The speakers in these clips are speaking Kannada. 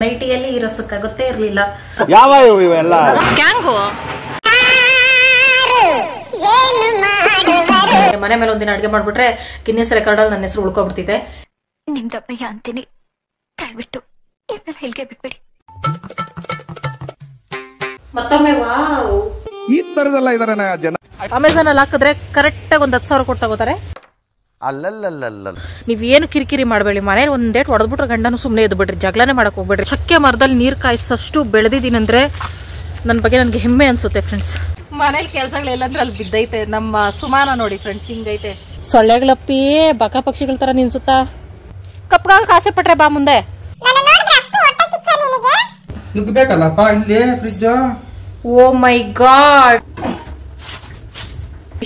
ನೈಟಿಯಲ್ಲಿ ಇರೋ ಸುಕ್ಕ ಗೊತ್ತೇ ಇರ್ಲಿಲ್ಲ. ಯಾವ ಇವೆಲ್ಲ ಗ್ಯಾಂಗು ಮನೆ ಮೇಲೆ ಒಂದಿನ ಅಡ್ಗೆ ಮಾಡ್ಬಿಟ್ರೆ ಗಿನ್ನಿಸ್ ರೆಕಾರ್ಡ್ ಅಲ್ಲಿ ನನ್ನ ಹೆಸರು ಉಳ್ಕೊಬಿಡ್ತಿದೆ. ನಿಮ್ದಪ್ಪಯ್ಯ ಅಂತೀನಿ, ದಯವಿಟ್ಟು ಇದನ್ನ ಹೇಳಿಕೆ ಬಿಟ್ಬಿಡಿ. ಮತ್ತೊಮ್ಮೆ ವಾವ್, ಈ ತರದೆಲ್ಲ ಇದಾರೆ ಜನ. ಅಮೆಝಾನ್ ಅಲ್ಲಿ ಹಾಕಿದ್ರೆ ಕರೆಕ್ಟ್ ಆಗಿ 10,000 ಕೊಟ್ಟು ತಗೋತಾರೆ. ಅಲ್ಲಲ್ಲಲ್ಲ ನೀವೇನು ಕಿರಿಕಿರಿ ಮಾಡಬೇಡಿ, ಮನೇಲಿ ಒಂದ್ ಡೇಟ್ ಹೊಡೆದ್ಬಿಟ್ರೆ ಗಂಡನು ಸುಮ್ಮನೆ ಎದ್ದು ಬಿಡ್ರಿ, ಜಗಳನೆ ಮಾಡಕ್ ಹೋಗ್ಬೇಡ್ರಿ. ಚಕ್ಕೆ ಮರದಲ್ಲಿ ನೀರ್ ಕಾಯಿಸಷ್ಟು ಬೆಳೆದಿದ್ದೀನಿ ಅಂದ್ರೆ ನನ್ನ ಬಗ್ಗೆ ನನ್ಗೆ ಹೆಮ್ಮೆ ಅನ್ಸುತ್ತೆ ಫ್ರೆಂಡ್ಸ್. ಮನೇಲಿ ಕೆಲ್ಸಗಳೆಲ್ಲಂದ್ರೆ ಅಲ್ಲಿ ಬಿದ್ದೈತೆ. ನಮ್ಮ ಸುಮಾನ ನೋಡಿ ಫ್ರೆಂಡ್ಸ್, ಹಿಂಗೈತೆ. ಸೊಳ್ಳೆಗಳಪ್ಪಿ ಬಕ ಪಕ್ಷಿಗಳ ತರ ನಿನ್ಸುತ್ತಾ. ಕಪ್ಪಾಗ ಕಾಸೆ ಪಟ್ರೆ ಬಾ ಮುಂದೆ. ನುಗ್ಬೇಕಲ್ಲಪ್ಪ ಇಲ್ಲಿ ಫ್ರಿಜ್. ಓ ಮೈ ಗಾಡ್,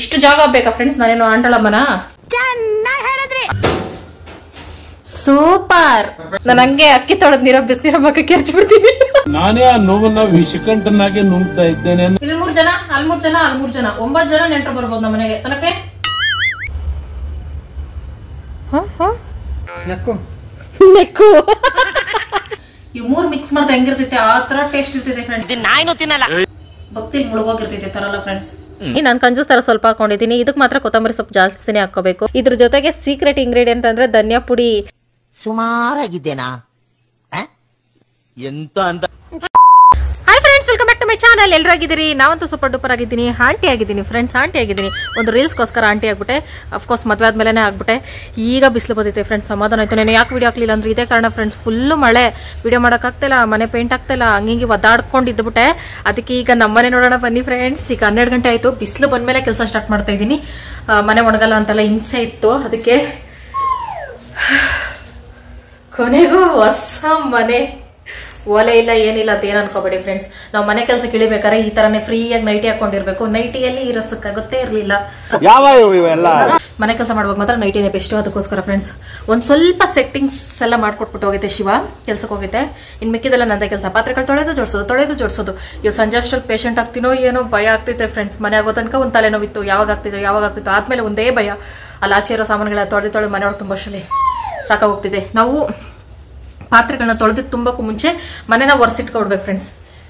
ಇಷ್ಟು ಜಾಗ ಬೇಕಾ ಫ್ರೆಂಡ್ಸ್? ನಾನೇನು ಆಂಡಳಮ್ಮನ? ಸೂಪರ್. ನಾನು ಹಂಗೆ ಅಕ್ಕಿ ತೊಳೆದ್ ನೀರ ಬಿಸಿನೀರ ಮಕ್ಕಕ್ಕೆ ಎರಚಿ ಬಿಡ್ತೀನಿ. ನಾನೇ ಆ ನೋವನ್ನ ವಿಷಕಂಠನಾಗೆ ನುಂಗ್ತಾ ಇದ್ದೇನೆ. ಇಲ್ಲಿ 3 ಜನ, ಅಲ್ಲಿ 3 ಜನ, ಅಲ್ಲಿ 3 ಜನ, 9 ಜನ ನೆಂಟರು ಬರ್ಬೋದು ನಮ್ಮ ಮನೆಗೆ. ತನಪೆ ನೆಕ್ಕು ಇವ್ 3 ಮಿಕ್ಸ್ ಮಾಡ್ತಾ ಹೆಂಗಿರ್ತೈತೆ ಆ ತರ ಟೇಸ್ಟ್ ಇರ್ತೈತೆ ಫ್ರೆಂಡ್ಸ್. ನಾಯಿನೂ ತಿನ್ನಲ್ಲ, ಭಕ್ತಿಲಿ ಮುಳುಗೋಗಿರ್ತೈತೆ ತರಲ್ಲ ಫ್ರೆಂಡ್ಸ್. ನಾನು ಕಂಜೂಸ್ ತರ ಸ್ವಲ್ಪ ಹಾಕೊಂಡಿದ್ದೀನಿ. ಇದಕ್ಕೆ ಮಾತ್ರ ಕೊತ್ತಂಬರಿ ಸೊಪ್ಪು ಜಾಸ್ತಿನೇ ಹಾಕೋಬೇಕು. ಇದ್ರ ಜೊತೆಗೆ ಸೀಕ್ರೆಟ್ ಇಂಗ್ರೀಡಿಯೆಂಟ್ ಅಂದ್ರೆ ಧನಿಯಾ ಪುಡಿ. ಸುಮಾರಾಗಿದ್ದೇನಾ ಎಂತ ಅಂತ. Hi friends, welcome back to my channel. ಎಲ್ಲರಾಗಿದ್ದೀರಿ? ನಾವಂತೂ ಸೂಪರ್ ಡೂಪರ್ ಆಗಿದ್ದೀನಿ. ಆಂಟಿ ಆಗಿದ್ದೀನಿ ಫ್ರೆಂಡ್ಸ್, ಆಂಟಿ ಆಗಿದ್ದೀನಿ. ಒಂದು ರೀಲ್ಸ್ಗೋಸ್ಕರ ಆಂಟಿ ಆಗ್ಬಿಟ್ಟೆ. ಅಫ್ಕೋರ್ಸ್ ಮದುವೆ ಆದ್ಮೇಲೆ ಆಗ್ಬಿಟ್ಟೆ. ಈಗ ಬಿಸಿಲು ಬಂದಿತ್ತೆ ಫ್ರೆಂಡ್ಸ್, ಸಮಾಧಾನ ಆಯ್ತು. ನಾನು ಯಾಕೆ ವಿಡಿಯೋ ಹಾಕ್ಲಿಲ್ಲ ಅಂದ್ರೆ ಇದೇ ಕಾರಣ ಫ್ರೆಂಡ್ಸ್. ಫುಲ್ಲು ಮಳೆ, ವಿಡಿಯೋ ಮಾಡೋಕ್ಕಾಗ್ತಿಲ್ಲ, ಮನೆ ಪೇಂಟ್ ಆಗ್ತಿಲ್ಲ, ಹಂಗೆ ಒದ್ದಾಡ್ಕೊಂಡು ಇದ್ಬಿಟ್ಟೆ. ಅದಕ್ಕೆ ಈಗ ನಮ್ಮನೆ ನೋಡೋಣ ಬನ್ನಿ ಫ್ರೆಂಡ್ಸ್. ಈಗ 12 ಗಂಟೆ ಆಯ್ತು. ಬಿಸಿಲು ಬಂದ್ಮೇಲೆ ಕೆಲಸ ಸ್ಟಾರ್ಟ್ ಮಾಡ್ತಾ ಇದ್ದೀನಿ. ಮನೆ ಒಣಗಲ್ಲ ಅಂತೆಲ್ಲ ಹಿಂಸೆ ಇತ್ತು. ಅದಕ್ಕೆ ಕೊನೆಗೂ ಹೊಸ ಮನೆ, ಓಲೆ ಇಲ್ಲ ಏನಿಲ್ಲ ಅಂತ ಏನ್ ಅನ್ಕೋಬೇಡಿ ಫ್ರೆಂಡ್ಸ್. ನಾವು ಮನೆ ಕೆಲಸಕ್ಕೆ ಇಳಿಬೇಕಾದ್ರೆ ಈ ತರನೇ ಫ್ರೀಯಾಗಿ ನೈಟಿ ಹಾಕೊಂಡಿರ್ಬೇಕು. ನೈಟಿಯಲ್ಲಿ ಇರೋ ಸುಕ್ಕ ಗೊತ್ತೇ ಇರ್ಲಿಲ್ಲ. ಯಾವ ಇವೆಲ್ಲ ಮನೆ ಕೆಲಸ ಮಾಡುವಾಗ ಮಾತ್ರ ನೈಟಿನೇ ಬೆಸ್ಟ್. ಅದಕ್ಕೋಸ್ಕರ ಫ್ರೆಂಡ್ಸ್ ಒಂದ್ ಸ್ವಲ್ಪ ಸೆಟ್ಟಿಂಗ್ಸ್ ಎಲ್ಲ ಮಾಡ್ಕೊಟ್ಬಿಟ್ಟು ಹೋಗೈತೆ ಶಿವ. ಕೆಲ್ಸಕ್ಕೆ ಹೋಗೈತೆ. ಇನ್ ಮಿಕ್ಕಿದೆಲ್ಲ ನಂದೇ ಕೆಲಸ. ಪಾತ್ರೆಗಳು ತೊಳೆದು ಜೋಡಿಸೋದು. ಇವ್ ಸಂಜೆ ಅಷ್ಟರಲ್ಲಿ ಪೇಷಂಟ್ ಆಗ್ತೀನೋ ಏನೋ ಭಯ ಆಗ್ತೈತೆ ಫ್ರೆಂಡ್ಸ್. ಮನೆ ಆಗೋ ತನಕ ಒಂದ್ ತಲೆನೋವಿತ್ತು, ಯಾವಾಗ ಆಗ್ತಿತ್ತು. ಆದ್ಮೇಲೆ ಒಂದೇ ಭಯ. ಅಲ್ಲಿ ಆಚೆ ಇರೋ ಸಾಮಾನುಗಳ ತೊಳೆದು ಮನೆಯೊಳಗೆ ತುಂಬಾ ಅಷ್ಟರಲ್ಲಿ ಸಾಕಾಗೋಗ್ತಿದೆ. ನಾವು ಪಾತ್ರೆಗಳನ್ನ ತೊಳೆದಿದ್ದು ತುಂಬಕ್ಕೂ ಮುಂಚೆ ಮನೆನ ಒರೆಸಿಟ್ಕೊಡ್ಬೇಕು ಫ್ರೆಂಡ್ಸ್.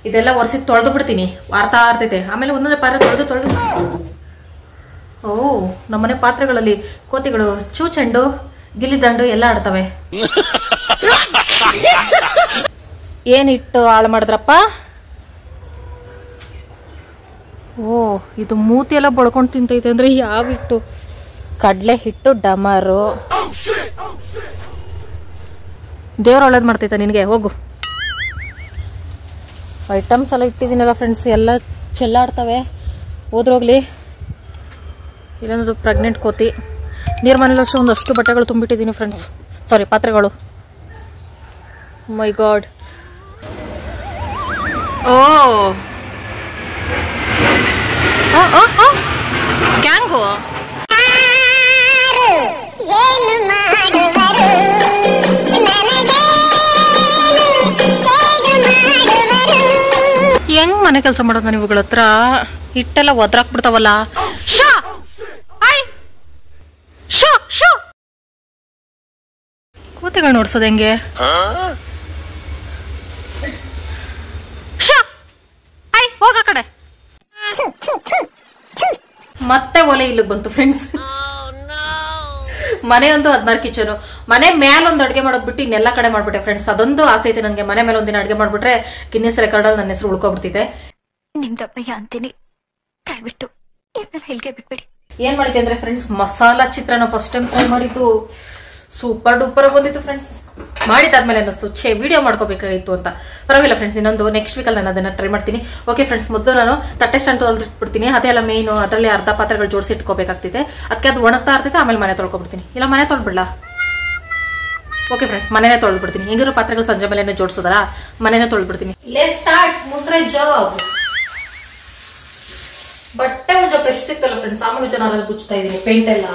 ಇದೆಲ್ಲ ಒರೆಸಿಟ್ಟು ತೊಳೆದು ಬಿಡ್ತೀನಿ, ಅರ್ಥ ಆಗ್ತೈತೆ. ಆಮೇಲೆ ಒಂದೊಂದೇ ಪಾತ್ರೆ ತೊಳೆದು ಓ ನಮ್ಮನೆ ಪಾತ್ರೆಗಳಲ್ಲಿ ಕೋತಿಗಳು, ಚೂಚೆಂಡು, ಗಿಲ್ಲಿದಂಡು ಎಲ್ಲ ಆಡ್ತವೆ. ಏನಿಟ್ಟು ಹಾಳು ಮಾಡಿದ್ರಪ್ಪ? ಓ ಇದು ಮೂತಿ ಎಲ್ಲ ಬಳ್ಕೊಂಡು ತಿಂತೈತೆ ಅಂದ್ರೆ ಯಾವ ಹಿಟ್ಟು? ಕಡಲೆ ಹಿಟ್ಟು ಡಮರು. ದೇವ್ರ ಒಳ್ಳೇದು ಮಾಡ್ತೈತೆ ನಿನಗೆ, ಹೋಗು. ಐಟಮ್ಸ್ ಎಲ್ಲ ಇಟ್ಟಿದ್ದೀನಲ್ಲ ಫ್ರೆಂಡ್ಸ್, ಎಲ್ಲ ಚೆಲ್ಲಾಡ್ತವೆ. ಹೋದ್ರೋಗ್ಲಿ. ಇಲ್ಲೊಂದು ಪ್ರೆಗ್ನೆಂಟ್ ಕೋತಿ. ನೀರು ಮನೇಲಿ ಒಂದಷ್ಟು ಬಟ್ಟೆಗಳು ತುಂಬಿಟ್ಟಿದ್ದೀನಿ ಫ್ರೆಂಡ್ಸ್. ಸಾರಿ, ಪಾತ್ರೆಗಳು. ಮೈ ಗಾಡ್. ಓ ಗ್ಯಾಂಗು ಹೆಂಗ್ ಮನೆ ಕೆಲಸ ಮಾಡೋದು ನಾನು ಇವುಗಳ ಹತ್ರ? ಹಿಟ್ಟೆಲ್ಲ ಒದ್ರಾಕ್ಬಿಡ್ತಾವಲ್ಲ. ಕೋತಿಗಳು ನೋಡ್ಸೋದು ಹೆಂಗೆ? ಹೋಗ ಕಡೆ. ಮತ್ತೆ ಒಲೆ ಇಲ್ಲಿಗೆ ಬಂತು ಫ್ರೆಂಡ್ಸ್. ಮನೆ ಒಂದು 16 ಕಿಚನು. ಮನೆ ಮೇಲೆ ಒಂದು ಅಡುಗೆ ಮಾಡೋದ್ ಬಿಟ್ಟು ಇನ್ನೆಲ್ಲ ಕಡೆ ಮಾಡ್ಬಿಟ್ಟೆ ಫ್ರೆಂಡ್ಸ್. ಅದೊಂದು ಆಸೆ ಐತೆ ನನಗೆ, ಮನೆ ಮೇಲೆ ಒಂದಿನ ಅಡುಗೆ ಮಾಡ್ಬಿಟ್ರೆ ಗಿನ್ನಿಸ್ ರೆಕಾರ್ಡ್ ಅಲ್ಲಿ ನನ್ನ ಹೆಸರು ಉಳ್ಕೊಬಿಡ್ತಿದೆ. ನಿಮ್ದಪ್ಪಯ್ಯ ಅಂತೀನಿ, ದಯವಿಟ್ಟು ಇದನ್ನ ಹೇಳಿಕೆ ಬಿಟ್ಬಿಡಿ. ಏನ್ ಮಾಡಿದ್ದೆ ಅಂದ್ರೆ ಫ್ರೆಂಡ್ಸ್, ಮಸಾಲಾ ಚಿತ್ರಾನ್ನ ಫಸ್ಟ್ ಟೈಮ್ ಟ್ರೈ ಮಾಡಿದ್ದು. ಸೂಪರ್ ಡೂಪರ್ ಬಂದಿತ್ತು ಫ್ರೆಂಡ್ಸ್. ಮಾಡಿದಾದ್ಮೇಲೆ ಅನ್ನಿಸ್ತು ವಿಡಿಯೋ ಮಾಡ್ಕೋಬೇಕಾಗಿತ್ತು ಅಂತ. ಪರವಾಗಿಲ್ಲ ಫ್ರೆಂಡ್ಸ್, ಇನ್ನೊಂದು ನೆಕ್ಸ್ಟ್ ವೀಕಲ್ಲಿ ನಾನು ಅದನ್ನ ಟ್ರೈ ಮಾಡ್ತೀನಿ. ಓಕೆ ಫ್ರೆಂಡ್ಸ್, ಮೊದಲು ನಾನು ತಟ್ಟೆ ಸ್ಟ್ಯಾಂಡ್ ತೊಳೆದಿಟ್ಬಿಡ್ತೀನಿ. ಅದೆಲ್ಲ ಮೇಯ್ನು. ಅದರಲ್ಲಿ ಅರ್ಧ ಪಾತ್ರೆಗಳು ಜೋಡಿಸಿ ಇಟ್ಕೋಬೇಕಾಗ್ತಿದೆ. ಅದಕ್ಕೆ ಅದು ಒಣಗ್ತಾ ಇರ್ತೈತೆ. ಆಮೇಲೆ ಮನೆ ತೊಳ್ಕೊಬಿಡ್ತೀನಿ. ಇಲ್ಲ ಮನೆ ತೊಳ್ಬಿಡ್ಲಾ? Okay friends, ಮನೆನೇ ತೊಳೆದ್ಬಿಡ್ತೀನಿ. ಹಿಂಗಿರೋ ಪಾತ್ರೆಗಳು ಸಂಜೆ ಮೇಲೆ ಜೋಡಿಸೋದಲ್ಲ, ಮನೆನೇ ತೊಳೆದ್ಬಿಡ್ತೀನಿ. ಲೆಟ್ಸ್ ಸ್ಟಾರ್ಟ್ ಮುಸ್ರೆ ಜಾಬ್. ಬಟ್ಟೆ ಉಜ್ಜೋ ಫ್ರೆಶ್ ಸಿಕ್ತಲ್ಲ ಫ್ರೆಂಡ್ಸ್, ಸಾಮಾನು ಜನ ಬುಚ್ತಾ ಇದೀನಿ. ಪೇಂಟ್ ಎಲ್ಲ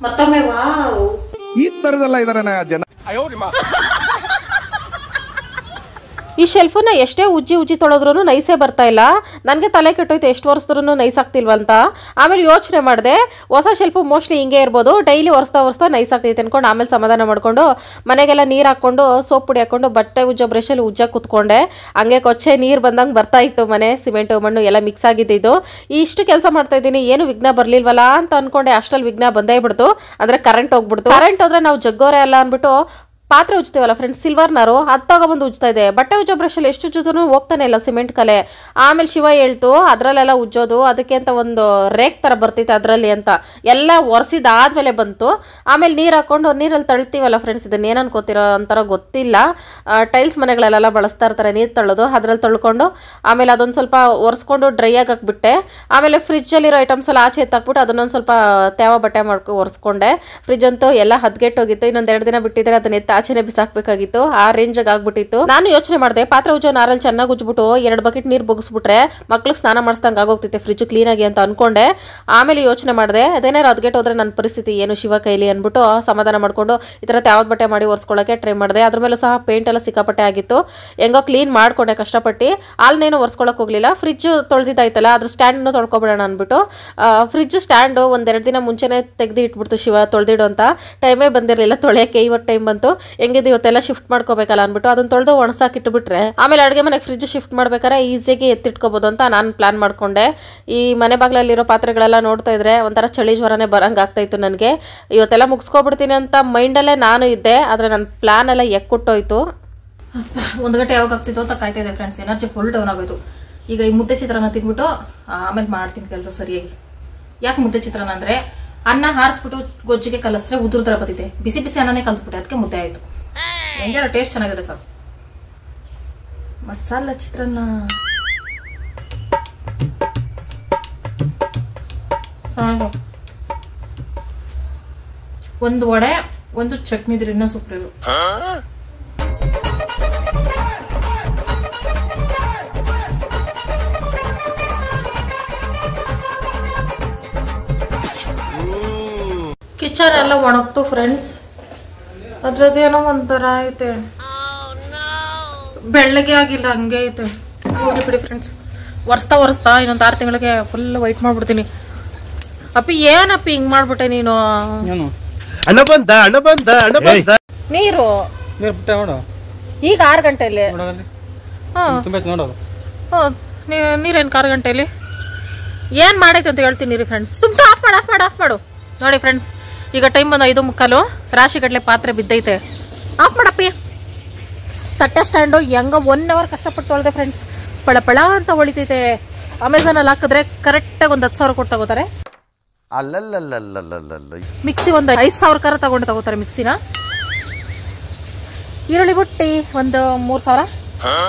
ಮತ್ತೊಮ್ಮೆ ವಾವ್, ಈ ತರದೆಲ್ಲ ಇದಾರೆ ಜನ. ಈ ಶೆಲ್ಫನ್ನ ಎಷ್ಟೇ ಉಜ್ಜಿ ತೊಳೆದ್ರೂ ನೈಸೇ ಬರ್ತಾ ಇಲ್ಲ. ನನಗೆ ತಲೆ ಕೆಟ್ಟೋಯ್ತು ಎಷ್ಟು ಒರೆಸಿದ್ರೂ ನೈಸ್ ಆಗ್ತಿಲ್ವಂತ. ಆಮೇಲೆ ಯೋಚನೆ ಮಾಡಿದೆ ಹೊಸ ಶೆಲ್ಫು ಮೋಸ್ಟ್ಲಿ ಹಿಂಗೆ ಇರ್ಬೋದು, ಡೈಲಿ ಒರೆಸ್ತಾ ನೈಸ್ ಆಗ್ತೈತೆ ಅನ್ಕೊಂಡು ಆಮೇಲೆ ಸಮಾಧಾನ ಮಾಡಿಕೊಂಡು ಮನೆಗೆಲ್ಲ ನೀರು ಹಾಕ್ಕೊಂಡು ಸೋಪ್ ಪುಡಿ ಹಾಕ್ಕೊಂಡು ಬಟ್ಟೆ ಉಜ್ಜೋ ಬ್ರಷಲ್ಲಿ ಉಜ್ಜಾಗಿ ಕೂತ್ಕೊಂಡೆ. ಹಂಗೆ ಕೊಚ್ಚೆ ನೀರು ಬಂದಂಗೆ ಬರ್ತಾ ಇತ್ತು. ಮನೆ ಸಿಮೆಂಟು ಮಣ್ಣು ಎಲ್ಲ ಮಿಕ್ಸ್ ಆಗಿದ್ದು. ಇಷ್ಟು ಕೆಲಸ ಮಾಡ್ತಾ ಇದ್ದೀನಿ, ಏನು ವಿಘ್ನ ಬರಲಿಲ್ವಲ್ಲ ಅಂತ ಅನ್ಕೊಂಡೆ. ಅಷ್ಟಲ್ಲಿ ವಿಘ್ನ ಬಂದೇ ಬಿಡ್ತು. ಅಂದರೆ ಕರೆಂಟ್ ಹೋಗ್ಬಿಡ್ತು. ಕರೆಂಟ್ ಹೋದ್ರೆ ನಾವು ಜಗ್ಗೋರೆ ಅಲ್ಲ ಅಂದ್ಬಿಟ್ಟು ಪಾತ್ರೆ ಉಜ್ತೀವಲ್ಲ ಫ್ರೆಂಡ್ಸ್, ಸಿಲ್ವರ್ನಾರು ಅದು ತಗೊಬಂದು ಉಜ್ತಾ ಇದೆ. ಬಟ್ಟೆ ಉಜ್ಜೋ ಬ್ರಷಲ್ಲಿ ಎಷ್ಟು ಉಜ್ಜಿದ್ರು ಹೋಗ್ತಾನೆ ಇಲ್ಲ ಸಿಮೆಂಟ್ ಕಲೆ. ಆಮೇಲೆ ಶಿವ ಹೇಳ್ತು ಅದರಲ್ಲೆಲ್ಲ ಉಜ್ಜೋದು ಅದಕ್ಕೆ ಅಂತ ಒಂದು ರೇಕ್ ಥರ ಬರ್ತೈತೆ ಅದರಲ್ಲಿ ಅಂತ. ಎಲ್ಲ ಒರೆಸಿದಾದ್ಮೇಲೆ ಬಂತು. ಆಮೇಲೆ ನೀರು ಹಾಕ್ಕೊಂಡು ನೀರಲ್ಲಿ ತಳ್ತೀವಲ್ಲ ಫ್ರೆಂಡ್ಸ್, ಇದನ್ನ ಏನು ಅನ್ಕೋತಿರೋ ಅಂತಾರ ಗೊತ್ತಿಲ್ಲ. ಟೈಲ್ಸ್ ಮನೆಗಳಲ್ಲೆಲ್ಲ ಬಳಸ್ತಾ ಇರ್ತಾರೆ ನೀರು ತಳ್ಳೋದು, ಅದ್ರಲ್ಲಿ ತಳ್ಕೊಂಡು ಆಮೇಲೆ ಅದೊಂದು ಸ್ವಲ್ಪ ಒರೆಸ್ಕೊಂಡು ಡ್ರೈ ಆಗಿ ಹಾಕ್ಬಿಟ್ಟೆ. ಆಮೇಲೆ ಫ್ರಿಜ್ಜಲ್ಲಿರೋ ಐಟಮ್ಸ್ ಎಲ್ಲ ಆಚೆ ಎತ್ತಾಕ್ಬಿಟ್ಟು ಅದನ್ನೊಂದು ಸ್ವಲ್ಪ ತೇವ ಬಟ್ಟೆ ಮಾಡ್ಕೊ ಒರೆಸ್ಕೊಂಡೆ. ಫ್ರಿಜ್ ಅಂತೂ ಎಲ್ಲ ಹದ್ಗೆಟ್ಟೋಗಿತ್ತು. ಇನ್ನೊಂದು 2 ದಿನ ಬಿಟ್ಟಿದ್ರೆ ಅದನ್ನ ಆಚೆನೆ ಬಿಸಾಕ್ಬೇಕಾಗಿತ್ತು, ಆ ರೇಂಜಾಗಿ ಆಗ್ಬಿಟ್ಟಿತ್ತು. ನಾನು ಯೋಚನೆ ಮಾಡಿದೆ ಪಾತ್ರೆ ಉಜ್ಜೋ ನಾರಲ್ಲಿ ಚೆನ್ನಾಗಿ ಉಜ್ಬಿಟ್ಟು 2 ಬಕೆಟ್ ನೀರು ಬಗ್ಸ್ಬಿಟ್ರೆ ಮಕ್ಳಿಗೆ ಸ್ನಾನ ಮಾಡಿಸ್ದಂಗೆ ಆಗೋಗ್ತೈತೆ ಫ್ರಿಜ್ ಕ್ಲೀನಾಗಿ ಅಂತ ಅನ್ಕೊಂಡೆ. ಆಮೇಲೆ ಯೋಚನೆ ಮಾಡಿದೆ ಅದೇನಾರು ಅದ್ಗೆಟ್ ಹೋದ್ರೆ ನನ್ನ ಪರಿಸ್ಥಿತಿ ಏನು ಶಿವ ಕೈಲಿ ಅಂದ್ಬಿಟ್ಟು ಸಮಾಧಾನ ಮಾಡ್ಕೊಂಡು ಈ ಥರ ಯಾವ್ದು ಬಟ್ಟೆ ಮಾಡಿ ಒರೆಸ್ಕೊಳ್ಳೋಕೆ ಟ್ರೈ ಮಾಡಿದೆ. ಅದ್ರ ಮೇಲೆ ಸಹ ಪೇಂಟ್ ಎಲ್ಲ ಸಿಕ್ಕಾಪಟ್ಟೆ ಆಗಿತ್ತು. ಹೆಂಗೋ ಕ್ಲೀನ್ ಮಾಡ್ಕೊಂಡೆ ಕಷ್ಟಪಟ್ಟು. ಅಲ್ಲೇನು ಒರೆಸ್ಕೊಳಕ್ಕೆ ಹೋಗ್ಲಿಲ್ಲ. ಫ್ರಿಜ್ ತೊಳೆದಿದ್ದಾಯ್ತಲ್ಲ ಅದ್ರ ಸ್ಟ್ಯಾಂಡನ್ನು ತೊಳ್ಕೊಬಿಡೋಣ ಅಂದ್ಬಿಟ್ಟು ಫ್ರಿಜ್ ಸ್ಟ್ಯಾಂಡು 1-2 ದಿನ ಮುಂಚೆನೇ ತೆಗೆದು ಇಟ್ಬಿಡ್ತು ಶಿವ ತೊಳೆದಿಡು ಅಂತ. ಟೈಮೇ ಬಂದಿರಲಿಲ್ಲ ತೊಳೆಯೋಕ್ಕೆ. ಇವತ್ತು ಟೈಮ್ ಬಂತು. ಹೆಂಗಿದೆ ಇವತ್ತೆಲ್ಲ ಶಿಫ್ಟ್ ಮಾಡ್ಕೋಬೇಕಲ್ಲ ಅಂದ್ಬಿಟ್ಟು ಅದನ್ನ ತೊಳೆದು ಒಣಸಾಕಿಟ್ಬಿಟ್ರೆ ಆಮೇಲೆ ಅಡುಗೆ ಮನೆಗೆ ಫ್ರಿಜ್ ಶಿಫ್ಟ್ ಮಾಡ್ಬೇಕಾದ್ರೆ ಈಸಿಯಾಗಿ ಎತ್ತಿಟ್ಕೋಬೋದು ಅಂತ ನಾನು ಪ್ಲಾನ್ ಮಾಡ್ಕೊಂಡೆ. ಈ ಮನೆ ಬಾಗಿಲಲ್ಲಿರೋ ಪಾತ್ರೆಗಳೆಲ್ಲ ನೋಡ್ತಾ ಇದ್ರೆ ಒಂಥರ ಚಳಿ ಜ್ವರನೇ ಬರಂಗೆ ಆಗ್ತಾಯಿತ್ತು ನನಗೆ. ಇವತ್ತೆಲ್ಲ ಮುಗಿಸ್ಕೊಬಿಡ್ತೀನಿ ಅಂತ ಮೈಂಡಲ್ಲೇ ನಾನು ಇದ್ದೆ, ಆದರೆ ನನ್ನ ಪ್ಲಾನ್ ಎಲ್ಲ ಎಕ್ಕುಟ್ಟೋಯ್ತು. 1 ಗಂಟೆ ಯಾವಾಗ ಆಗ್ತಿತ್ತು ಅಂತ ಕಾಯ್ತಾ ಇದೆ ಫ್ರೆಂಡ್ಸ್. ಎನರ್ಜಿ ಫುಲ್ ಡೌನ್ ಆಗೋಯ್ತು. ಈಗ ಈ ಮುದ್ದೆ ಚಿತ್ರಾನ್ನ ತಿಂದ್ಬಿಟ್ಟು ಆಮೇಲೆ ಮಾಡ್ತೀನಿ ಕೆಲಸ ಸರಿಯಾಗಿ. ಯಾಕೆ ಮುದ್ದೆ ಚಿತ್ರಾನ್ನ ಅಂದರೆ ಅನ್ನ ಹಾರಿಸ್ಬಿಟ್ಟು ಗೊಜ್ಜಿಗೆ ಕಲಸಿದ್ರೆ ಉದುರು ಥರ ಬರ್ತೈತೆ. ಬಿಸಿ ಬಿಸಿ ಅನ್ನನೇ ಕಲಿಸ್ಬಿಟ್ಟೆ, ಅದಕ್ಕೆ ಮುದ್ದೆ ಆಯಿತು. ಹೆಂಗಾರ ಟೇಸ್ಟ್ ಚೆನ್ನಾಗಿದೆ ಸರ್. ಮಸಾಲ ಚಿತ್ರಾನ್ನ ಒಂದು ವಡೆ ಒಂದು ಚಟ್ನಿ ಇದ್ರೆ ಇನ್ನೂ ಸೂಪರ್ ಇರು. ಕಿಚನ್ ಎಲ್ಲ ಒಣಗ್ತು ಫ್ರೆಂಡ್ಸ್. ಅದ್ರದ್ದೇನೋ ಒಂಥರ ಐತೆ, ಬೆಳ್ಳಗೆ ಆಗಿಲ್ಲ, ಹಂಗೆ ಐತೆ. ಹೋಗ್ಲಿ ಬಿಡಿ ಫ್ರೆಂಡ್ಸ್. ಒರೆಸ್ತಾ ಇನ್ನೊಂದು 6 ತಿಂಗಳಿಗೆ ಫುಲ್ ವೈಟ್ ಮಾಡ್ಬಿಡ್ತೀನಿ. ಅಪ್ಪಿ ಏನಪ್ಪಿ ಹಿಂಗ್ ಮಾಡ್ಬಿಟ್ಟೆ ನೀನು? ನೀರು ಈಗ 6 ಗಂಟೆಯಲ್ಲಿ ನೀರೇನು 6 ಗಂಟೆಯಲ್ಲಿ ಏನ್ ಮಾಡೈತೆ ಅಂತ ಹೇಳ್ತೀನಿ ರೀ ಫ್ರೆಂಡ್ಸ್. ತುಂಬ ಆಫ್ ಮಾಡು ನೋಡಿ ಫ್ರೆಂಡ್ಸ್. ಈಗ ಟೈಮ್ ಬಂದು 5:15. ರಾಶಿಗಟ್ಲೆ ಪಾತ್ರೆ ಬಿದ್ದೈತೆ. ಆಫ್ ಮಾಡಪ್ಪಿ. ತಟ್ಟೆ ಸ್ಟ್ಯಾಂಡು ಹೆಂಗ 1 ಅವರ್ ಕಷ್ಟಪಟ್ಟು ತೊಳೆದೆ ಫ್ರೆಂಡ್ಸ್. ಪಳ ಅಂತ ಹೊಳಿತೈತೆ. ಅಮೆಝಾನಲ್ಲಿ ಹಾಕಿದ್ರೆ ಕರೆಕ್ಟಾಗಿ ಒಂದು 10,000 ಕೊಟ್ಟು ತಗೋತಾರೆ. ಮಿಕ್ಸಿ ಒಂದು 5,000 ತಗೋತಾರೆ ಮಿಕ್ಸಿನ. ಈರುಳ್ಳಿ ಬುಟ್ಟಿ ಒಂದು 3,000.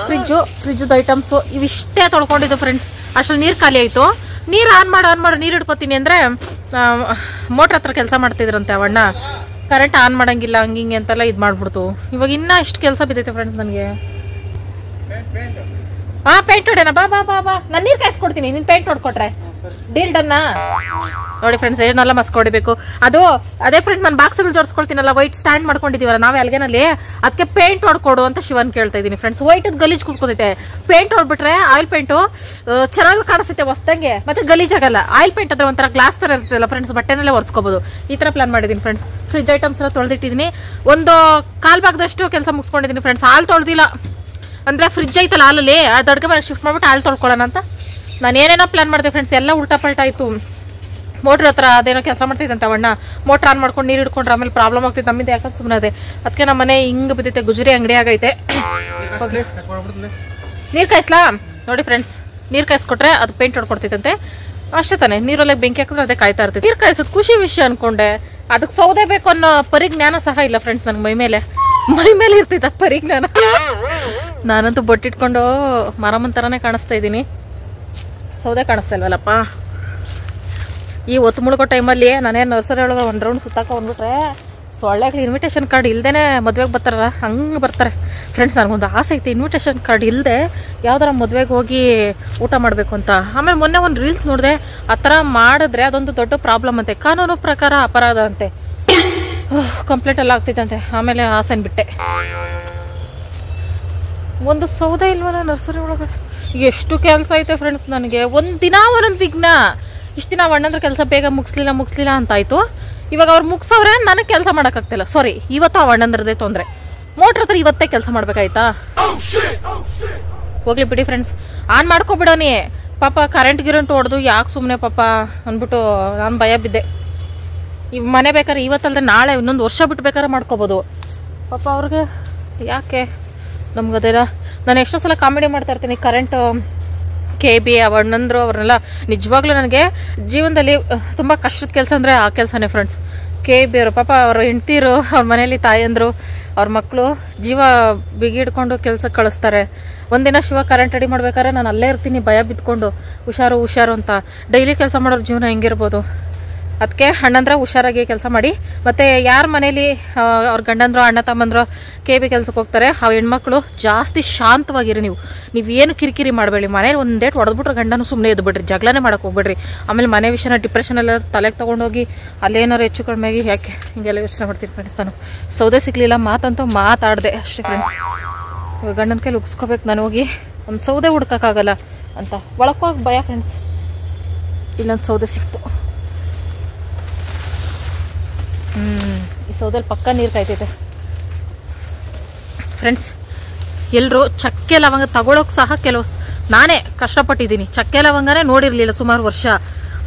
ಫ್ರಿಜ್ಜದು ಐಟಮ್ಸು ಇವಿಷ್ಟೇ ತೊಳ್ಕೊಂಡಿದ್ದು ಫ್ರೆಂಡ್ಸ್. ಅಷ್ಟರಲ್ಲಿ ನೀರು ಖಾಲಿ ಆಯಿತು. ನೀರು ಆನ್ ಮಾಡು ನೀರು ಹಿಡ್ಕೊತೀನಿ ಅಂದರೆ ಮೋಟ್ರ್ ಹತ್ರ ಕೆಲಸ ಮಾಡ್ತಿದ್ರಂತೆ ಅವಣ್ಣ. ಕರೆಂಟ್ ಆನ್ ಮಾಡಂಗಿಲ್ಲ ಹಂಗಿಂಗೆ ಅಂತೆಲ್ಲ ಇದು ಮಾಡ್ಬಿಡ್ತು. ಇವಾಗ ಇನ್ನೂ ಇಷ್ಟು ಕೆಲಸ ಬಿದ್ದೈತೆ ಫ್ರೆಂಡ್ಸ್ ನನಗೆ. ಪೇಂಟ್ ಹೊಡೆನ ಬಾ ನಾನು ನೀರು ಕಾಯಿಸ್ಕೊಡ್ತೀನಿ, ನೀನು ಪೇಂಟ್ ಹೊಡ್ಕೊಟ್ರೆ ಡೀಲ್ ಡನ್ನ. ನೋಡಿ ಫ್ರೆಂಡ್ಸ್ ಏನೆಲ್ಲ ಮಸ್ಕ್ ಹೊಡಿಬೇಕು. ಅದೇ ಫ್ರೆಂಡ್ ನಾನು ಬಾಕ್ಸ್ಗಳು ಜೋಡಿಸ್ಕೊಳ್ತೀನಲ್ಲ, ವೈಟ್ ಸ್ಟ್ಯಾಂಡ್ ಮಾಡ್ಕೊಂಡಿದ್ದೀವಲ್ಲ ನಾವೇ ಅಲ್ಗೇನಲ್ಲಿ, ಅದಕ್ಕೆ ಪೇಂಟ್ ಹೊಡ್ಕೊಡು ಅಂತ ಶಿವನ್ ಕೇಳ್ತಾ ಇದ್ದೀನಿ ಫ್ರೆಂಡ್ಸ್. ವೈಟ್ ಗಲೀಜ್ ಕುತ್ಕೋತೈತೆ. ಪೇಂಟ್ ಹೊಡ್ಬಿಟ್ರೆ ಆಯಿಲ್ ಪೇಂಟು ಚೆನ್ನಾಗಿ ಕಾಣಿಸುತ್ತೆ ಹೊಸ್ದಂಗೆ, ಮತ್ತೆ ಗಲೀಜಾಗಲ್ಲ. ಆಯಿಲ್ ಪೇಂಟ್ ಅಂದ್ರೆ ಒಂಥರ ಗ್ಲಾಸ್ ಥರ ಇರ್ತದಲ್ಲ ಫ್ರೆಂಡ್ಸ್, ಬಟ್ಟೆನಲ್ಲೇ ಒರೆಸ್ಕೋಬೋದು. ಈ ಥರ ಪ್ಲಾನ್ ಮಾಡಿದ್ದೀನಿ ಫ್ರೆಂಡ್ಸ್. ಫ್ರಿಜ್ ಐಟಮ್ಸ್ ಎಲ್ಲ ತೊಳೆದಿಟ್ಟಿದ್ದೀನಿ. ಒಂದು 1/4 ಭಾಗದಷ್ಟು ಕೆಲಸ ಮುಗಿಸ್ಕೊಂಡಿದ್ದೀನಿ ಫ್ರೆಂಡ್ಸ್. ಹಾಲು ತೊಳೆದಿಲ್ಲ ಅಂದರೆ ಫ್ರಿಜ್ ಐತಲ್ಲ ಹಾಲಲ್ಲಿ, ಅದು ಅಡುಗೆ ಮನೆಗೆ ಶಿಫ್ಟ್ ಮಾಡ್ಬಿಟ್ಟು ಹಾಲು ತೊಳ್ಕೊಳ್ಳೋಣ ಅಂತ ನಾನು ಏನೇನೋ ಪ್ಲಾನ್ ಮಾಡಿದೆ ಫ್ರೆಂಡ್ಸ್. ಎಲ್ಲ ಉಲ್ಟಾ ಪಲ್ಟ ಆಯಿತು. ಮೋಟ್ರ್ ಹತ್ರ ಅದೇನೋ ಕೆಲಸ ಮಾಡ್ತಿದ್ದಂತ ಅವಣ್ಣ. ಮೋಟ್ರ್ ಆನ್ ಮಾಡ್ಕೊಂಡು ನೀರು ಹಿಡ್ಕೊಂಡ್ರೆ ಆಮೇಲೆ ಪ್ರಾಬ್ಲಮ್ ಆಗ್ತೈತೆ ನಮ್ಮಿಂದ. ಯಾಕಂದ್ರೆ ಸುಮ್ಮನೆ ಅದೇ ಅದಕ್ಕೆ ನಮ್ಮ ಮನೆ ಹಿಂಗೆ ಬಿದ್ದೈತೆ. ಗುಜರಿ ಅಂಗಡಿ ಆಗೈತೆ. ನೀರು ಕಾಯಿಸ್ಲಾ ನೋಡಿ ಫ್ರೆಂಡ್ಸ್. ನೀರು ಕಾಯಿಸ್ಕೊಟ್ರೆ ಅದು ಪೇಂಟ್ ಹೊಡ್ಕೊಡ್ತೈತಂತೆ ಅಷ್ಟೇ ತಾನೆ. ನೀರೊಳಗೆ ಬೆಂಕಿ ಹಾಕಿದ್ರೆ ಅದೇ ಕಾಯ್ತಾ ಇರ್ತೈತೆ. ನೀರು ಕಾಯಿಸೋದು ಖುಷಿ ವಿಷಯ ಅನ್ಕೊಂಡೆ. ಅದಕ್ಕೆ ಸೌದೆ ಬೇಕು ಅನ್ನೋ ಪರಿಜ್ಞಾನ ಸಹ ಇಲ್ಲ ಫ್ರೆಂಡ್ಸ್ ನನಗೆ. ಮೈ ಮೇಲೆ ಇರ್ತೈತೆ ಪರಿಜ್ಞಾನ. ನಾನಂತೂ ಬೊಟ್ಟಿಟ್ಕೊಂಡು ಮಾರಮ್ಮನ ಥರನೇ ಕಾಣಿಸ್ತಾ ಇದ್ದೀನಿ. ಸೌದೆ ಕಾಣಿಸ್ತಾ ಇಲ್ವಲ್ಲಪ್ಪ. ಈ ಒತ್ತು ಮುಳುಗೋ ಟೈಮಲ್ಲಿ ನಾನೇನು ನರ್ಸರಿ ಒಳಗೆ 1 ರೌಂಡ್ ಸುತ್ತಾಕ ಬಂದ್ಬಿಟ್ರೆ ಸೊಳ್ಳೆಗಳು ಇನ್ವಿಟೇಷನ್ ಕಾರ್ಡ್ ಇಲ್ದೇ ಮದುವೆಗೆ ಬರ್ತಾರಲ್ಲ ಹಂಗೆ ಬರ್ತಾರೆ ಫ್ರೆಂಡ್ಸ್. ನನಗೊಂದು ಆಸೆ ಐತೆ ಇನ್ವಿಟೇಷನ್ ಕಾರ್ಡ್ ಇಲ್ಲದೆ ಯಾವ್ದಾರ ಮದುವೆಗೆ ಹೋಗಿ ಊಟ ಮಾಡಬೇಕು ಅಂತ. ಆಮೇಲೆ ಮೊನ್ನೆ ಒಂದು ರೀಲ್ಸ್ ನೋಡಿದೆ, ಆ ಥರ ಮಾಡಿದ್ರೆ ಅದೊಂದು ದೊಡ್ಡ ಪ್ರಾಬ್ಲಮ್ ಅಂತೆ. ಕಾನೂನು ಪ್ರಕಾರ ಅಪರಾಧ ಅಂತೆ. ಕಂಪ್ಲೀಟ್ ಎಲ್ಲ ಆಗ್ತೈತಂತೆ. ಆಮೇಲೆ ಹಾಸನ್ ಬಿಟ್ಟೆ. ಒಂದು ಸೌದೆ ಇಲ್ವಲ್ಲ ನರ್ಸರಿ ಒಳಗೆ. ಎಷ್ಟು ಕೆಲಸ ಐತೆ ಫ್ರೆಂಡ್ಸ್ ನನಗೆ. ಒಂದಿನ ಒಂದೊಂದು ವಿಘ್ನ. ಇಷ್ಟು ದಿನ ಅಣ್ಣಂದ್ರೆ ಕೆಲಸ ಬೇಗ ಮುಗಿಸ್ಲಿಲ್ಲ ಅಂತಾಯ್ತು. ಇವಾಗ ಅವ್ರು ಮುಗಿಸೋರೆ, ನನಗೆ ಕೆಲಸ ಮಾಡೋಕ್ಕಾಗ್ತಿಲ್ಲ. ಸಾರಿ, ಇವತ್ತು ಆ ಅಣ್ಣಂದ್ರದೇ ತೊಂದರೆ. ಮೋಟ್ರ್ ಹತ್ರ ಇವತ್ತೇ ಕೆಲಸ ಮಾಡ್ಬೇಕಾಯ್ತಾ. ಹೋಗ್ಲಿ ಬಿಡಿ ಫ್ರೆಂಡ್ಸ್, ಆನ್ ಮಾಡ್ಕೊಬಿಡೋನಿ. ಪಾಪ ಕರೆಂಟ್ ಹೊಡೆದು ಯಾಕೆ ಸುಮ್ಮನೆ ಪಾಪ ಅಂದ್ಬಿಟ್ಟು ನಾನು ಭಯ ಬಿದ್ದೆ. ಇವ್ ಮನೆ ಬೇಕಾದ್ರೆ ಇವತ್ತಲ್ದೆ ನಾಳೆ ಇನ್ನೊಂದು ವರ್ಷ ಬಿಟ್ಟು ಬೇಕಾದ್ರೆ ಮಾಡ್ಕೋಬೋದು. ಪಾಪ ಅವ್ರಿಗೆ ಯಾಕೆ ನಮ್ಗದೇನ. ನಾನು ಎಷ್ಟೋ ಸಲ ಕಾಮಿಡಿ ಮಾಡ್ತಾ ಇರ್ತೀನಿ. ಕರೆಂಟ್ KB ಅವಣ್ಣಂದ್ರು ಅವ್ರನ್ನೆಲ್ಲ ನಿಜವಾಗ್ಲೂ ನನಗೆ ಜೀವನದಲ್ಲಿ ತುಂಬ ಕಷ್ಟದ ಕೆಲಸ ಅಂದರೆ ಆ ಕೆಲಸನೇ ಫ್ರೆಂಡ್ಸ್. KB ಅವರು ಪಾಪ ಅವ್ರ ಹೆಂಡ್ತೀರು, ಅವ್ರ ಮನೇಲಿ ತಾಯಂದ್ರು, ಅವ್ರ ಮಕ್ಕಳು ಜೀವ ಬಿಗಿಡ್ಕೊಂಡು ಕೆಲ್ಸಕ್ಕೆ ಕಳಿಸ್ತಾರೆ. ಒಂದಿನ ಶಿವ ಕರೆಂಟ್ ರೆಡಿ ಮಾಡ್ಬೇಕಾದ್ರೆ ನಾನು ಅಲ್ಲೇ ಇರ್ತೀನಿ ಭಯ ಬಿದ್ಕೊಂಡು, ಹುಷಾರು ಅಂತ. ಡೈಲಿ ಕೆಲಸ ಮಾಡೋರ ಜೀವನ ಹೆಂಗಿರ್ಬೋದು. ಅದಕ್ಕೆ ಅಣ್ಣಂದ್ರ ಹುಷಾರಾಗಿ ಕೆಲಸ ಮಾಡಿ. ಮತ್ತು ಯಾರ ಮನೇಲಿ ಅವ್ರ ಗಂಡಂದ್ರು ಅಣ್ಣ ತಮ್ಮಂದ್ರು KB ಕೆಲ್ಸಕ್ಕೆ ಹೋಗ್ತಾರೆ, ಆ ಹೆಣ್ಮಕ್ಳು ಜಾಸ್ತಿ ಶಾಂತವಾಗಿರಿ. ನೀವೇನು ಕಿರಿಕಿರಿ ಮಾಡಬೇಡಿ. ಮನೇಲಿ ಒಂದೇಟ್ ಹೊಡೆದ್ಬಿಟ್ರೆ ಗಂಡನೂ ಸುಮ್ಮನೆ ಎದ್ದು ಬಿಡ್ರಿ, ಜಗಳನೇ ಮಾಡಕ್ಕೆ ಹೋಗ್ಬೇಡ್ರಿ. ಆಮೇಲೆ ಮನೆ ವಿಷಯನ ಡಿಪ್ರೆಷನ್ ಎಲ್ಲ ತಲೆಗೆ ತೊಗೊಂಡೋಗಿ ಅಲ್ಲೇನಾರು ಹೆಚ್ಚು ಕಡಿಮೆ ಆಗಿ ಯಾಕೆ ಹಿಂಗೆಲ್ಲ ಯೋಚನೆ ಮಾಡ್ತೀನಿ ಫ್ರೆಂಡ್ಸ್. ನಾನು ಸೌದೆ ಸಿಗ್ಲಿಲ್ಲ, ಮಾತಂತೂ ಮಾತಾಡಿದೆ ಅಷ್ಟೇ ಫ್ರೆಂಡ್ಸ್. ಗಂಡನ ಕೈಲಿ ಉಗಿಸ್ಕೋಬೇಕು ನಾನು ಹೋಗಿ. ಒಂದು ಸೌದೆ ಹುಡ್ಕೋಕ್ಕಾಗಲ್ಲ ಅಂತ ಒಳಕೋಗಿ ಭಯ ಫ್ರೆಂಡ್ಸ್. ಇಲ್ಲೊಂದು ಸೌದೆ ಸಿಕ್ತು. ಈ ಸೌದಲ್ಲಿ ಪಕ್ಕ ನೀರು ಕಾಯ್ತೈತೆ ಫ್ರೆಂಡ್ಸ್. ಎಲ್ಲರೂ ಚಕ್ಕೆ ಲವಂಗ ತಗೊಳೋಕೆ ಸಹ ನಾನೇ ಕಷ್ಟಪಟ್ಟಿದ್ದೀನಿ. ಚಕ್ಕೆ ಲವಂಗನೇ ನೋಡಿರಲಿಲ್ಲ ಸುಮಾರು ವರ್ಷ.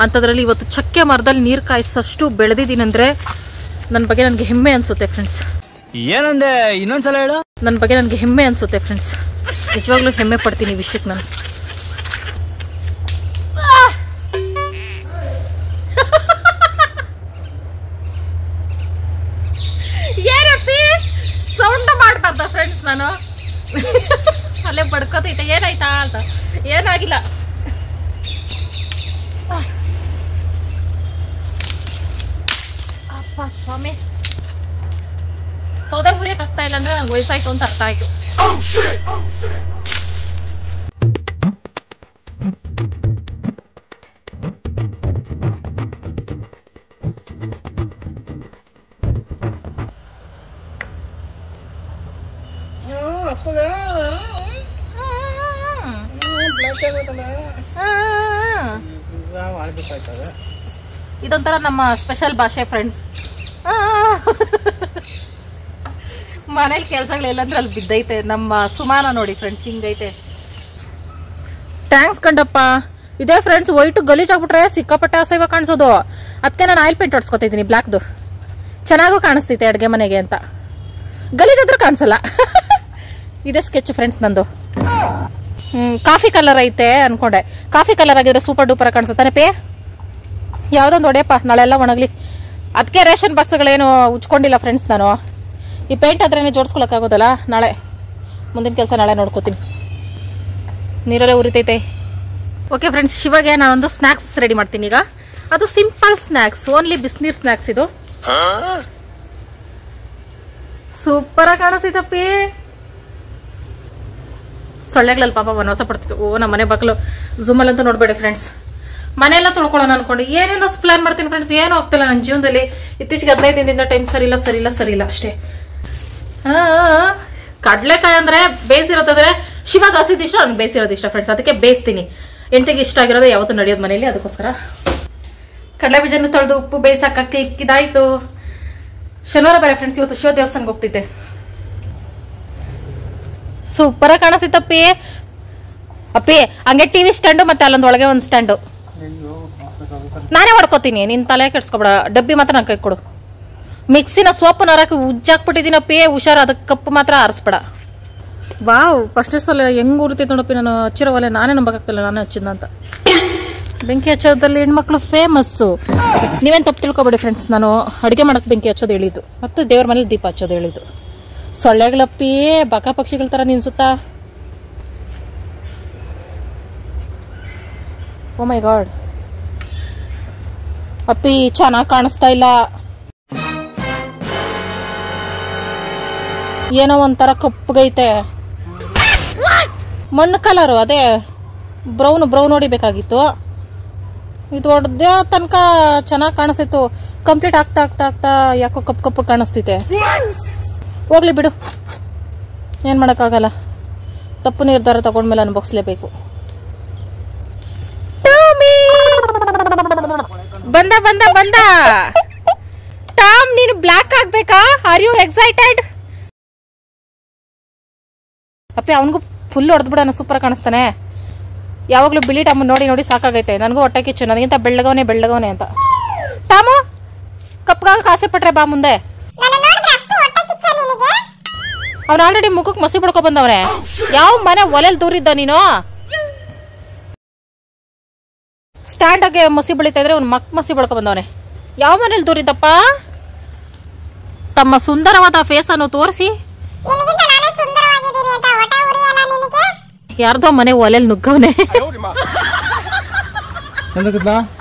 ಅಂಥದ್ರಲ್ಲಿ ಇವತ್ತು ಚಕ್ಕೆ ಮರದಲ್ಲಿ ನೀರು ಕಾಯಿಸಷ್ಟು ಬೆಳೆದಿದ್ದೀನಿ ಅಂದರೆ ನನ್ನ ಬಗ್ಗೆ ನನಗೆ ಹೆಮ್ಮೆ ಅನಿಸುತ್ತೆ ಫ್ರೆಂಡ್ಸ್. ಏನಂದೆ ಇನ್ನೊಂದ್ಸಲ ಹೇಳು. ನನ್ನ ಬಗ್ಗೆ ನನಗೆ ಹೆಮ್ಮೆ ಅನಿಸುತ್ತೆ ಫ್ರೆಂಡ್ಸ್. ನಿಜವಾಗ್ಲೂ ಹೆಮ್ಮೆ ಪಡ್ತೀನಿ ಈ ವಿಷಯಕ್ಕೆ ನಾನು. ಸೌಂಡ್ ಮಾಡಬಾರ್ದ ಫ್ರೆಂಡ್ಸ್ ನಾನು. ಅಲ್ಲೇ ಬಡ್ಕೋತೈತೆ. ಏನಾಯ್ತಾ ಅಂತ. ಏನಾಗಿಲ್ಲ. ಅಪ್ಪ ಸ್ವಾಮಿ, ಸೌದೆ ಮುರಿಯಕ್ ಆಗ್ತಾ ಇಲ್ಲ ಅಂದ್ರೆ ನಂಗೆ ವಯಸ್ಸಾಯ್ತು ಅಂತ ಅರ್ಥ ಆಯ್ತು. ಇದೊಂಥರ ನಮ್ಮ ಸ್ಪೆಷಲ್ ಭಾಷೆ ಫ್ರೆಂಡ್ಸ್. ಮನೇಲಿ ಕೆಲ್ಸಗಳೆಲ್ಲಂದ್ರೆ ಅಲ್ಲಿ ಬಿದ್ದೈತೆ. ನಮ್ಮ ಸುಮಾನ ನೋಡಿ ಫ್ರೆಂಡ್ಸ್ ಹಿಂಗೈತೆ. ಥ್ಯಾಂಕ್ಸ್ ಕಂಡಪ್ಪ. ಇದೇ ಫ್ರೆಂಡ್ಸ್ ವೈಟ್ ಗಲೀಜಾಗ್ಬಿಟ್ರೆ ಸಿಕ್ಕಾಪಟ್ಟೆ ಅಸಹ್ಯ ಕಾಣಿಸೋದು. ಅದಕ್ಕೆ ನಾನು ಆಯಿಲ್ ಪೇಂಟ್ ಹೊಡ್ಸ್ಕೊತಾ ಇದ್ದೀನಿ ಬ್ಲ್ಯಾಕ್ದು. ಚೆನ್ನಾಗೂ ಕಾಣಿಸ್ತೈತೆ ಅಡುಗೆ ಮನೆಗೆ ಅಂತ. ಗಲೀಜಾದ್ರೂ ಕಾಣಿಸಲ್ಲ. ಇದೇ ಸ್ಕೆಚ್ ಫ್ರೆಂಡ್ಸ್ ನಂದು. ಕಾಫಿ ಕಲರ್ ಐತೆ ಅನ್ಕೊಂಡೆ. ಕಾಫಿ ಕಲರ್ ಆಗಿದ್ರೆ ಸೂಪರ್ ಡೂಪರ್ ಕಾಣಿಸುತ್ತಾನೆ ಪೇ. ಯಾವುದೊಂದು ಹೊಡೆಯಪ್ಪ, ನಾಳೆಲ್ಲ ಒಣಗಲಿ. ಅದಕ್ಕೆ ರೇಷನ್ ಬಾಕ್ಸ್ಗಳೇನು ಉಚ್ಕೊಂಡಿಲ್ಲ ಫ್ರೆಂಡ್ಸ್ ನಾನು. ಈ ಪೇಂಟ್ ಆದ್ರೇ ಜೋಡಿಸ್ಕೊಳಕ್ಕಾಗೋದಲ್ಲ. ನಾಳೆ ಮುಂದಿನ ಕೆಲಸ ನಾಳೆ ನೋಡ್ಕೋತೀನಿ. ನೀರಲ್ಲೇ ಉರಿತೈತೆ. ಓಕೆ ಫ್ರೆಂಡ್ಸ್, ಶಿವಾಗೆ ನಾನೊಂದು ಸ್ನ್ಯಾಕ್ಸ್ ರೆಡಿ ಮಾಡ್ತೀನಿ ಈಗ. ಅದು ಸಿಂಪಲ್ ಸ್ನ್ಯಾಕ್ಸ್, ಓನ್ಲಿ ಬಿಸಿನೀರು ಸ್ನ್ಯಾಕ್ಸ್ ಇದು. ಸೂಪರ್ ಆಗಿ ಕಾಣಿಸ್ತೈತಪ್ಪಿ. ಸೊಳ್ಳೆಗಳಲ್ಲಿ ಪಾಪ ವನವಾಸ ಪಡ್ತಿತ್ತು. ನಮ್ಮ ಮನೆ ಬಾಕಲು ಝೂಮಲ್ ಅಂತ ನೋಡ್ಬೇಡಿ ಫ್ರೆಂಡ್ಸ್. ಮನೆಯೆಲ್ಲ ತೊಳ್ಕೊಳ್ಳೋಣ ಅನ್ಕೊಂಡು ಏನೇನೋ ಪ್ಲಾನ್ ಮಾಡ್ತೀನಿ ಫ್ರೆಂಡ್ಸ್. ಏನೂ ಆಗ್ತಿಲ್ಲ ನನ್ನ ಜೀವನದಲ್ಲಿ. ಇತ್ತೀಚೆಗೆ 15 ದಿನದಿಂದ ಟೈಮ್ ಸರಿಯಿಲ್ಲ ಅಷ್ಟೇ. ಕಡ್ಲೆಕಾಯಿ ಅಂದ್ರೆ ಬೇಯಿಸಿರೋದಂದ್ರೆ ಶಿವಾಗ ಹಸಿದ ಇಷ್ಟ, ನಂಗೆ ಬೇಯಿಸಿರೋದು ಇಷ್ಟ ಫ್ರೆಂಡ್ಸ್. ಅದಕ್ಕೆ ಬೇಯಿಸ್ತೀನಿ. ಎಂಟಿಗೆ ಇಷ್ಟ ಆಗಿರೋದು ಯಾವತ್ತೂ ನಡೆಯೋದು ಮನೇಲಿ. ಅದಕ್ಕೋಸ್ಕರ ಕಡಲೆ ಬೀಜನ ತೊಳೆದು ಉಪ್ಪು ಬೇಯಿಸಕ್ಕೆ ಇಕ್ಕಿದಾಯ್ತು. ಶನಿವಾರ ಬೇರೆ ಫ್ರೆಂಡ್ಸ್, ಇವತ್ತು ಶಿವ ದೇವಸ್ಥಾನಕ್ಕೆ ಹೋಗ್ತಿದ್ದೆ. ಸೂಪರ್ ಆಗಿ ಕಾಣಿಸ್ತೈತಪ್ಪಿ. ಅಪ್ಪಿ ಹಂಗೆ ಟಿವಿ ಸ್ಟ್ಯಾಂಡು ಮತ್ತೆ ಅಲ್ಲೊಂದು ಒಳಗೆ ಒಂದು ಸ್ಟ್ಯಾಂಡು ನಾನೇ ಹೊಡ್ಕೋತೀನಿ. ನಿನ್ ತಲೆ ಕೆಡ್ಸ್ಕೊಬೇಡ. ಡಬ್ಬಿ ಮಾತ್ರ ನಂಗೆ ಕೈ ಕೊಡು. ಮಿಕ್ಸಿನ ಸೋಪು ನರಕ್ಕೆ ಉಜ್ಜಾಕ್ಬಿಟ್ಟಿದ್ದೀನಪ್ಪಿ. ಹುಷಾರು, ಅದಕ್ಕೆ ಕಪ್ಪು ಮಾತ್ರ ಆರಿಸ್ಬೇಡ. ವಾವ್, ಫಸ್ಟೇ ಸಲ ಹೆಂಗ್ ಉರಿತೈತೆ ನೋಡಪ್ಪಿ. ನಾನು ಹಚ್ಚಿರೋ ಒಲೆ ನಾನೇ ನಂಬಕ್ಕಾಗ್ತಿಲ್ಲ ನಾನೇ ಹಚ್ಚಿದ್ನ ಅಂತ. ಬೆಂಕಿ ಹಚ್ಚೋದ್ರಲ್ಲಿ ಹೆಣ್ಮಕ್ಳು ಫೇಮಸ್ಸು. ನೀವೇನು ತಪ್ಪು ತಿಳ್ಕೊಬೇಡಿ ಫ್ರೆಂಡ್ಸ್. ನಾನು ಅಡುಗೆ ಮಾಡಕ್ಕೆ ಬೆಂಕಿ ಹಚ್ಚೋದು ಹೇಳಿದ್ದು, ಮತ್ತು ದೇವ್ರ ಮನೇಲಿ ದೀಪ ಹಚ್ಚೋದು ಹೇಳಿದ್ದು. ಸೊಳ್ಳೆಗಳಪ್ಪಿ ಬಕ ಪಕ್ಷಿಗಳ ಥರ ನಿನ್ಸುತ್ತಾ. ಓ ಮೈ ಗಾಡ್ ಅಪ್ಪಿ, ಚೆನ್ನಾಗಿ ಕಾಣಿಸ್ತಾ ಇಲ್ಲ. ಏನೋ ಒಂಥರ ಕಪ್ಪಗೈತೆ. ಮಣ್ಣು ಕಲರು, ಅದೇ ಬ್ರೌನ್ ಹೊಡಿಬೇಕಾಗಿತ್ತು. ಇದು ಹೊಡೆದ ತನಕ ಚೆನ್ನಾಗಿ ಕಾಣಿಸ್ತಿತ್ತು. ಕಂಪ್ಲೀಟ್ ಆಗ್ತಾ ಆಗ್ತಾ ಆಗ್ತಾ ಯಾಕೋ ಕಪ್ಪು ಕಪ್ಪು ಕಾಣಿಸ್ತೈತೆ. ಹೋಗ್ಲಿ ಬಿಡು, ಏನು ಮಾಡೋಕ್ಕಾಗಲ್ಲ. ತಪ್ಪು ನಿರ್ಧಾರ ತಗೊಂಡ್ಮೇಲೆ ಅನುಭವಿಸ್ಲೇಬೇಕು. ಬಂದ ಬಂದ ಬಂದ ಟಾಮ್, ನೀನು ಬ್ಲ್ಯಾಕ್ ಆಗ್ಬೇಕಾ? Are you excited? ಅಪ್ಪಿ ಅವನಿಗೂ ಫುಲ್ ಹೊಡೆದ್ಬಿಡೋಣ, ಸೂಪರ್ ಕಾಣಿಸ್ತಾನೆ. ಯಾವಾಗಲೂ ಬಿಳಿ ಟಾಮ್ ನೋಡಿ ನೋಡಿ ಸಾಕಾಗೈತೆ. ನನಗೂ ಹೊಟ್ಟೆ ಕಿಚ್ಚು, ನನಗಿಂತ ಬೆಳ್ಳಗವನೇ ಅಂತ. ಟಾಮು ಕಪ್ಪಾಗಕ್ಕೆ ಆಸೆ ಪಟ್ರೆ ಬಾ ಮುಂದೆ. ಅವನು ಆಲ್ರೆಡಿ ಮುಖಕ್ಕೆ ಮಸಿ ಬಿಡ್ಕೊ ಬಂದವನೇ. ಯಾವ ಮನೆ ಒಲೆಲ್ ದೂರಿದ್ದ ನೀನು? ಸ್ಟ್ಯಾಂಡಾಗೆ ಮಸಿ ಬೆಳಿತಾ ಇದ್ರೆ ಅವ್ನು ಮಸಿ ಬಡ್ಕೊ ಬಂದವನೆ. ಯಾವ ಮನೇಲಿ ದೂರಿದ್ದಪ್ಪ? ತಮ್ಮ ಸುಂದರವಾದ ಫೇಸ್ ಅನ್ನು ತೋರಿಸಿ ಯಾರ್ದೋ ಮನೆ ಒಲೆಲ್ ನುಗ್ಗವನೆ.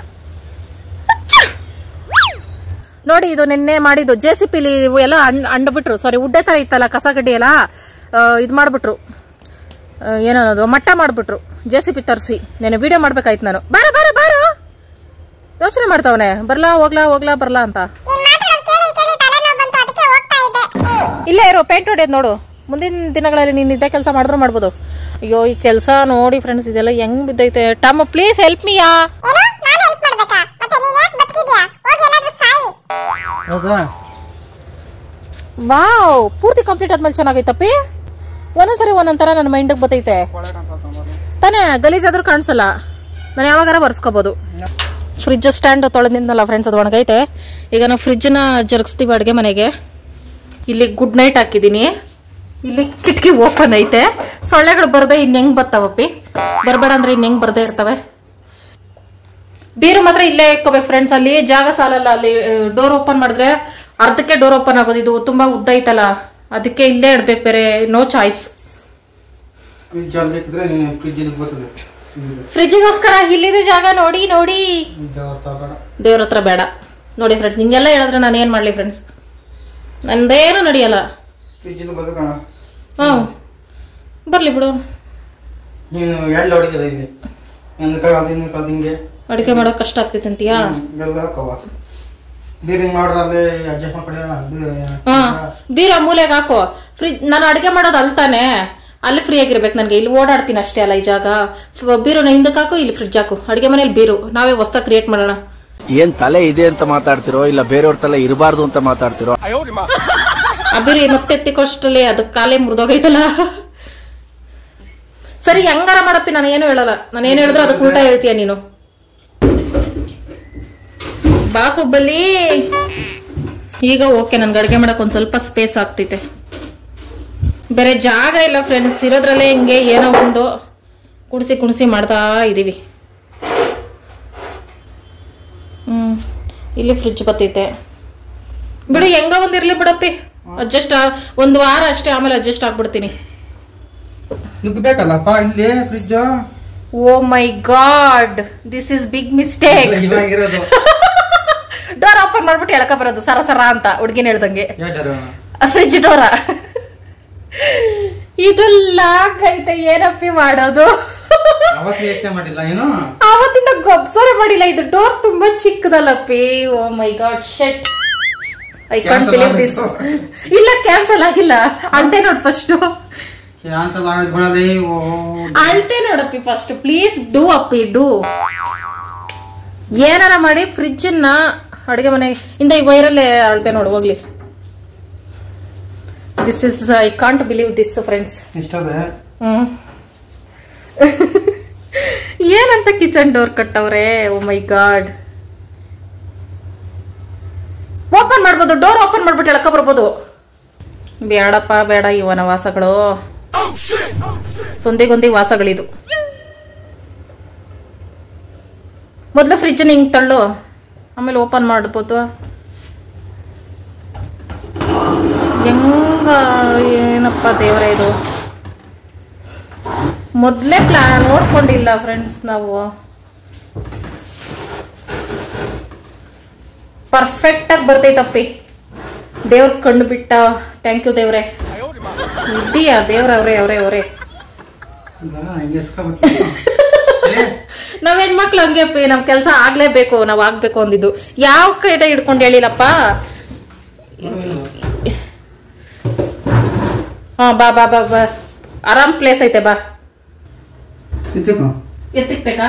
ನೋಡಿ, ಇದು ನಿನ್ನೆ ಮಾಡಿದ್ದು JCP ಇವು ಎಲ್ಲ ಅಂಡ್ಬಿಟ್ರು. ಸಾರಿ, ಉಡ್ಡೆ ತರ ಇತ್ತಲ್ಲ ಕಸ ಗಡ್ಡಿ ಎಲ್ಲ ಇದು ಮಾಡ್ಬಿಟ್ರು. ಏನನ್ನೋದು ಮಟ್ಟ ಮಾಡ್ಬಿಟ್ರು. JCP ತರಿಸಿ ನೆನೆ ವಿಡಿಯೋ ಮಾಡ್ಬೇಕಾಯ್ತು ನಾನು. ಬಾರ ಬಾರ ಬಾರು, ಯೋಚನೆ ಮಾಡ್ತಾವನೆ ಬರ್ಲಾ ಹೋಗ್ಲಾ ಹೋಗ್ಲಾ ಬರ್ಲಾ ಅಂತ. ಇಲ್ಲೇ ಇರೋ ಪೇಂಟ್ ಹೊಡೆಯೋದು ನೋಡು. ಮುಂದಿನ ದಿನಗಳಲ್ಲಿ ನೀನು ಇದೇ ಕೆಲಸ ಮಾಡಿದ್ರು ಮಾಡ್ಬೋದು. ಅಯ್ಯೋ, ಈ ಕೆಲಸ ನೋಡಿ ಫ್ರೆಂಡ್ಸ್, ಇದೆಲ್ಲ ಹೆಂಗ್ ಬಿದ್ದೈತೆ. ಟಮ್ ಪ್ಲೀಸ್ ಹೆಲ್ಪ್ ಮೀ ಯಾ. ವಾವ್, ಪೂರ್ತಿ ಕಂಪ್ಲೀಟ್ ಆದ್ಮೇಲೆ ಚೆನ್ನಾಗೈತಪ್ಪಿ. ಒಂದೊಂದ್ಸರಿ ಒಂದೊಂದರ ನನ್ನ ಮೈಂಡಿಗೆ ಬತ್ತೈತೆ ತಾನೇ. ಗಲೀಜಾದ್ರೂ ಕಾಣಿಸಲ್ಲ, ನಾನು ಯಾವಾಗಾರ ಬರ್ಸ್ಕೋಬಹುದು. ಫ್ರಿಜ್ ಸ್ಟ್ಯಾಂಡ್ ತೊಳೆದಿದ್ನಲ್ಲ ಫ್ರೆಂಡ್ಸ್, ಅದು ಒಣಗೈತೆ. ಈಗ ನಾವು ಫ್ರಿಜ್ನ ಜರುಗಿಸ್ತೀವಿ ಅಡುಗೆ ಮನೆಗೆ. ಇಲ್ಲಿ ಗುಡ್ ನೈಟ್ ಹಾಕಿದ್ದೀನಿ. ಇಲ್ಲಿ ಕಿಟಕಿ ಓಪನ್ ಐತೆ. ಸೊಳ್ಳೆಗಳು ಬರ್ದೆ ಇನ್ ಹೆಂಗ್ ಬರ್ತಾವಪ್ಪಿ? ಬರ್ಬೇಡ ಅಂದ್ರೆ ಇನ್ ಹೆಂಗ್ ಬರ್ದೇ ಇರ್ತವೆ. ಬೀರು ಮಾತ್ರ ಇಲ್ಲೇ ಇಕ್ಕೋಬೇಕು ಫ್ರೆಂಡ್ಸ್. ಅಲ್ಲಿ ಜಾಗ ಸಾಲಲ್ಲ. ಅಲ್ಲಿ ಡೋರ್ ಓಪನ್ ಮಾಡಿದ್ರೆ ಅರ್ಧಕ್ಕೆ ಡೋರ್ ಓಪನ್ ಆಗೋದು. ಇದು ತುಂಬಾ ಉದ್ದ ಐತಲ್ಲ, ಅದಕ್ಕೆ ಇಲ್ಲೇ ಇಡ್ಬೇಕು, ಬೇರೆ ನೋ ಚಾಯ್ಸ್. ಫ್ರಿಜ್ಗೋಸ್ಕರ ಇಲ್ಲಿದೆ ಜಾಗ. ನೋಡಿ ನೋಡಿ, ದೇವ್ರ ಹತ್ರ ಬೇಡ. ನೋಡಿ ಫ್ರೆಂಡ್ಸ್, ಹಿಂಗೆಲ್ಲ ಹೇಳಿದ್ರೆ ನಾನು ಏನ್ ಮಾಡ್ಲಿ ಫ್ರೆಂಡ್ಸ್? ನಂದೇನು ನಡೆಯಲ್ಲ. ಹ್ಮ್, ಬರ್ಲಿ ಬಿಡು. ಅಡಿಕೆ ಮಾಡೋಕ್ ಕಷ್ಟ ಆಗ್ತೈತೆ ಅಂತೀಯಾ? ಹಾ, ಬೀರ ಮೂಲೆಗೆ ಹಾಕೋ. ಫ್ರಿಜ್ ನಾನು ಅಡಿಗೆ ಮಾಡೋದು ಅಲ್ತಾನೆ, ಅಲ್ಲಿ ಫ್ರೀ ಆಗಿರ್ಬೇಕು ನನ್ಗೆ. ಇಲ್ಲಿ ಓಡಾಡ್ತೀನಿ ಅಷ್ಟೇ ಅಲ್ಲ ಈ ಜಾಗ. ಬೀರುನ ಹಿಂದಕ್ಕೆ ಹಾಕು, ಇಲ್ಲಿ ಫ್ರಿಜ್ ಹಾಕು. ಅಡಿಗೆ ಮನೇಲಿ ಬೀರು ನಾವೇ ಹೊಸ ಕ್ರಿಯೇಟ್ ಮಾಡೋಣ. ಏನ್ ತಲೆ ಇದೆ ಅಂತ ಮಾತಾಡ್ತಿರೋ, ಇಲ್ಲ ಬೇರೆಯವ್ರ ತಲೆ ಇರಬಾರ್ದು ಅಂತ ಮಾತಾಡ್ತಿರೋ? ಆ ಬೀರು ಮತ್ತೆ ಎತ್ತಿಕೋಷ್ಟಲ್ಲಿ ಅದಕ್ಕೆ ಕಾಲೇ ಮುರಿದೋಗೈತಲ್ಲ. ಸರಿ, ಹೆಂಗಾರ ಮಾಡಪ್ಪಿ, ನಾನು ಏನು ಹೇಳಲ್ಲ. ನಾನು ಏನು ಹೇಳಿದ್ರು ಅದಕ್ಕೆ ಉಲ್ಟಾ ಹೇಳ್ತೀಯ ನೀನು. ಬಾಹುಬಲಿ. ಈಗ ಓಕೆ, ನನ್ಗೆ ಅಡುಗೆ ಮಾಡಕ್ ಒಂದ್ ಸ್ವಲ್ಪ ಸ್ಪೇಸ್ ಆಗ್ತೈತೆ. ಬೇರೆ ಜಾಗ ಇಲ್ಲ ಫ್ರೆಂಡ್ಸ್, ಇರೋದ್ರಲ್ಲೇ ಹಿಂಗೆ ಏನೋ ಒಂದು ಕುಣಿಸಿ ಮಾಡ್ತಾ ಇದೀವಿ. ಇಲ್ಲಿ ಫ್ರಿಜ್ ಬತ್ತೈತೆ ಬಿಡು, ಹೆಂಗ ಒಂದಿರ್ಲಿ ಬಿಡಪ್ಪಿ. ಅಡ್ಜಸ್ಟ್ ಒಂದು ವಾರ ಅಷ್ಟೇ, ಆಮೇಲೆ ಅಡ್ಜಸ್ಟ್ ಆಗ್ಬಿಡ್ತೀನಿ. ನುಗ್ಗಬೇಕಲ್ಲಪ್ಪ ಇಲ್ಲಿ fridge. Oh my god, this is big mistake. Door open ಮಾಡ್ಬಿಟ್ಟು ಎಳಕ ಬರೋದು ಸರ ಸರ ಅಂತ ಹುಡ್ಗಿನ ಹೇಳ್ದಂಗೆ. ಫ್ರಿಜ್ ಡೋರ ಇದು ಲಾಕ್ ಐತೆ, ಏನಪ್ಪಿ ಮಾಡೋದು? ಅವತ್ತಿನ ಗೊಬ್ಸರೆ ಮಾಡಿಲ್ಲ. ಇದು ಡೋರ್ ತುಂಬಾ ಚಿಕ್ಕದಲ್ಲಪ್ಪಿ. Oh my god, shit. I can't believe this. ಇಲ್ಲ, ಕ್ಯಾನ್ಸಲ್ ಆಗಿಲ್ಲ. ಅಳ್ತೆ ನೋಡ್ ಫಸ್ಟ್. ಅಳ್ತೆ ನೋಡಪ್ಪಿ ಫಸ್ಟ್. ಪ್ಲೀಸ್ ಡೂ ಅಪ್ಪಿ, ಡೂ. ಏನಾರ ಮಾಡಿ ಫ್ರಿಜ್ ನ ಅಡುಗೆ ಮನೆ ಇಂದ ಈ ವೈರಲ್ಲೇ ಅಳ್ತೆ ನೋಡು. ಹೋಗ್ಲಿ. This is, I can't believe this friends. ಏನಂತ kitchen door ಕಟ್ಟವ್ರೆ. O my god. Open ಮಾಡ್ಬೋದು, ಡೋರ್ ಓಪನ್ ಮಾಡ್ಬಿಟ್ಟು ಎಳ್ಕ ಬರ್ಬೋದು. ಬೇಡಪ್ಪ ಬೇಡ, ಇವನ ವಾಸಗಳು ಸೊಂದಿಗೊಂದಿ ವಾಸಗಳಿದು. ಮೊದ್ಲು ಫ್ರಿಜ್ ಹಿಂಗ್ ತಳ್ಳು, ಆಮೇಲೆ ಓಪನ್ ಮಾಡ್ಬೋದು. ಹೆಂಗ ಏನಪ್ಪ ದೇವ್ರೆ ಇದು? ಮೊದ್ಲೇ ಪ್ಲಾನ್ ನೋಡ್ಕೊಂಡಿಲ್ಲ ಫ್ರೆಂಡ್ಸ್ ನಾವು. ಪರ್ಫೆಕ್ಟ್ ಆಗಿ ಬರ್ತೈತಪ್ಪಿ. ದೇವ್ರ ಕಣ್ಣು ಬಿಟ್ಟ. ಥ್ಯಾಂಕ್ ಯು ದೇವ್ರೆ. ಇದೀಯಾ ದೇವ್ರ? ಅವ್ರೆ ನಾವ್ ಹೆಣ್ಮಕ್ಳು ಹಂಗೆ ನಮ್ ಕೆಲ್ಸ ಆಗ್ಲೇಬೇಕು, ನಾವ್ ಆಗ್ಬೇಕು ಅಂದಿದ್ದು. ಯಾವ ಕಡೆ ಹಿಡ್ಕೊಂಡು ಹೇಳಿಲ್ಲಪ್ಪ. ಹಾ ಬಾ ಬಾ ಬಾ ಬಾ, ಆರಾಮ್ ಪ್ಲೇಸ್ ಐತೆ ಬಾ. ಎತ್ತಿಕ್ಬೇಕಾ?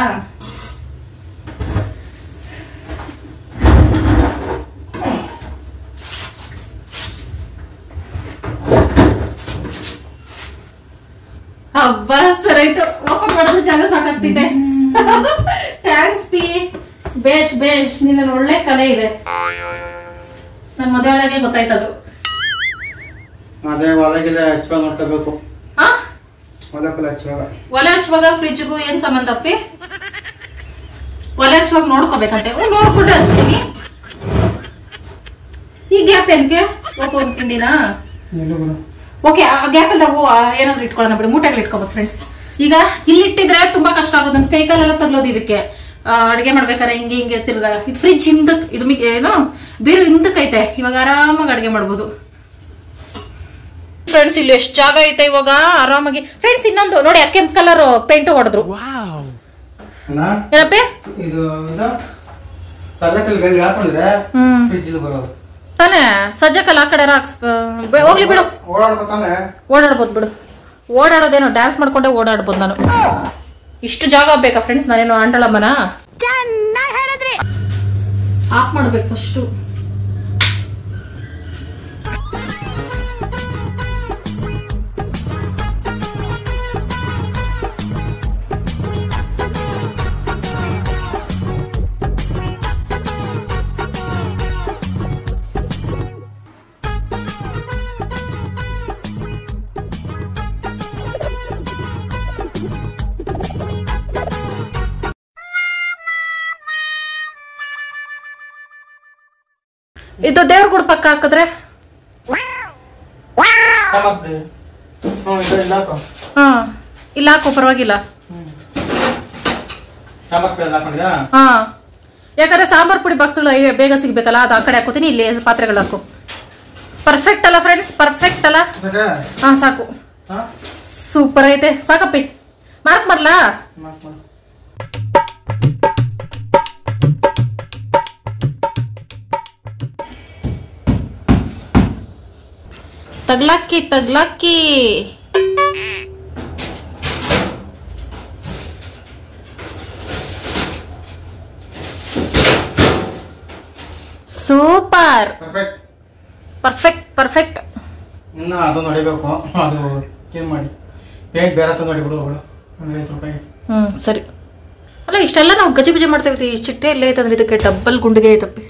ಹಬ್ಬ ಸರ್ ಆಯ್ತು. ಓಪನ್ ಮಾಡೋದು ಜಾಗ ಸಾಕಾಗ್ತಿದೆ. Thanks P. ಬೇಷ್ ಬೇಷ್, ನಿನ್ನ ಒಳ್ಳೆ ಕಲೆ ಇದೆ. ನನ್ ಮದುವೆಗೆ ಗೊತ್ತಾಯ್ತದು. ಅದೇ ಒಳಗೆಲ್ಲ ಹಚ್ಚುವಾಗ ನೋಡ್ಕೋಬೇಕು. ಒಲೆ ಹಚ್ಚುವಾಗ ಫ್ರಿಜ್ಗೂ ಏನ್ ಸಂಬಂಧ ಅಪ್ಪಿ? ಒಲೆ ಹಚ್ಚುವಾಗ ನೋಡ್ಕೋಬೇಕಂತೆ. ನೋಡ್ಕೊಂಡೆ ಹಚ್ತೀನಿ. ಈ ಗ್ಯಾಪ್ ಏನ್ಗೆ ಒಂದು ತಿಂಡಿನಾ? ಓಕೆ, ಆ ಗ್ಯಾಪ್ ಅಲ್ಲಿ ನಾವು ಏನಾದ್ರು ಇಟ್ಕೊಳ್ಳೋಣ ಬಿಡಿ, ಮೂಟೆಗಳು ಇಟ್ಕೋಬೇಕು ಫ್ರೆಂಡ್ಸ್. ಈಗ ಇಲ್ಲಿ ಇಟ್ಟಿದ್ರೆ ತುಂಬಾ ಕಷ್ಟ ಆಗೋದು, ನನ್ ಕೈಕಾಲೆಲ್ಲ ತಗ್ಲೋದು ಇದಕ್ಕೆ. ಅಡಿಗೆ ಮಾಡ್ಬೇಕಾರೆ ಹಿಂಗೆ ಹಿಂಗೆ ತಿರ್ಗ. ಇದು ಫ್ರಿಜ್ ಹಿಂದಕ್, ಇದು ಏನು ಬೇರೆ ಹಿಂದಕ್ಕೈತೆ. ಇವಾಗ ಆರಾಮಾಗಿ ಅಡಿಗೆ ಮಾಡ್ಬೋದು ಫ್ರೆಂಡ್ಸ್. ಇಲ್ಲಿ ಎಷ್ಟು ಜಾಗ ಐತೆ ಇವಾಗ ಆರಾಮಾಗಿ. ಫ್ರೆಂಡ್ಸ್ ಇನ್ನೊಂದು ನೋಡಿ, ಕೆಂಪ್ ಕಲರ್ ಪೇಂಟ್ ಹೊಡೆದ್ರು. ಏನಪ್ಪೆ ಇದು ತಾನೆ ಸಜ್ಜಕಲ್ಲ ಆ ಕಡೆ ಹೋಗ್ಲಿ ಬಿಡು, ಓಡಾಡ್ಬೋದು ಬಿಡು. ಓಡಾಡೋದೇನೋ ಡ್ಯಾನ್ಸ್ ಮಾಡ್ಕೊಂಡೆ ಓಡಾಡ್ಬೋದು ನಾನು. ಇಷ್ಟು ಜಾಗ ಬೇಕಾ ಫ್ರೆಂಡ್ಸ್? ನಾನೇನು ಆಂಡಳಮ್ಮನ? ಆಫ್ ಮಾಡ್ಬೇಕು ಫಸ್ಟು. ಇದು ದೇವ್ರ ಗುಡ್ ಪಕ್ಕ ಹಾಕಿದ್ರೆ ಹಾ ಇಲ್ಲ ಹಾಕು, ಪರವಾಗಿಲ್ಲ. ಹಾ, ಯಾಕಂದ್ರೆ ಸಾಂಬಾರ್ ಪುಡಿ ಬಾಕ್ಸ್ಗಳು ಬೇಗ ಸಿಗ್ಬೇಕಲ್ಲ, ಅದು ಆ ಕಡೆ ಹಾಕೋತೀನಿ. ಇಲ್ಲಿ ಪಾತ್ರೆಗಳು ಹಾಕು. ಪರ್ಫೆಕ್ಟ್ ಅಲ್ಲ ಫ್ರೆಂಡ್ಸ್? ಪರ್ಫೆಕ್ಟ್ ಅಲ್ಲ? ಹಾ ಸಾಕು, ಸೂಪರ್ ಐತೆ. ಸಾಕಪ್ಪಿ, ಮಾರ್ಕ್ ಮಾಡ್ಲಾ? ತಗ್ಲಾಕಿ ತಗ್ಲಾಕಿ. Super, perfect perfect. ಅದು ನೋಡಿಬೇಕು, ಅದು ಏನ್ ಮಾಡಿ ಪೇಂಟ್ ಬೇರೆ ನೋಡಿಬಿಡು. ಸರಿ. ಅಲ್ಲ ಇಷ್ಟೆಲ್ಲ ನಾವು ಗಜಿ ಬಿಜಿ ಮಾಡ್ತೇವೆ. ಈ ಚಿಟ್ಟೆ ಎಲ್ಲ ಐತಂದ್ರೆ ಇದಕ್ಕೆ ಡಬ್ಬಲ್ ಗುಂಡಿಗೆ ಐತಪ್ಪಿ.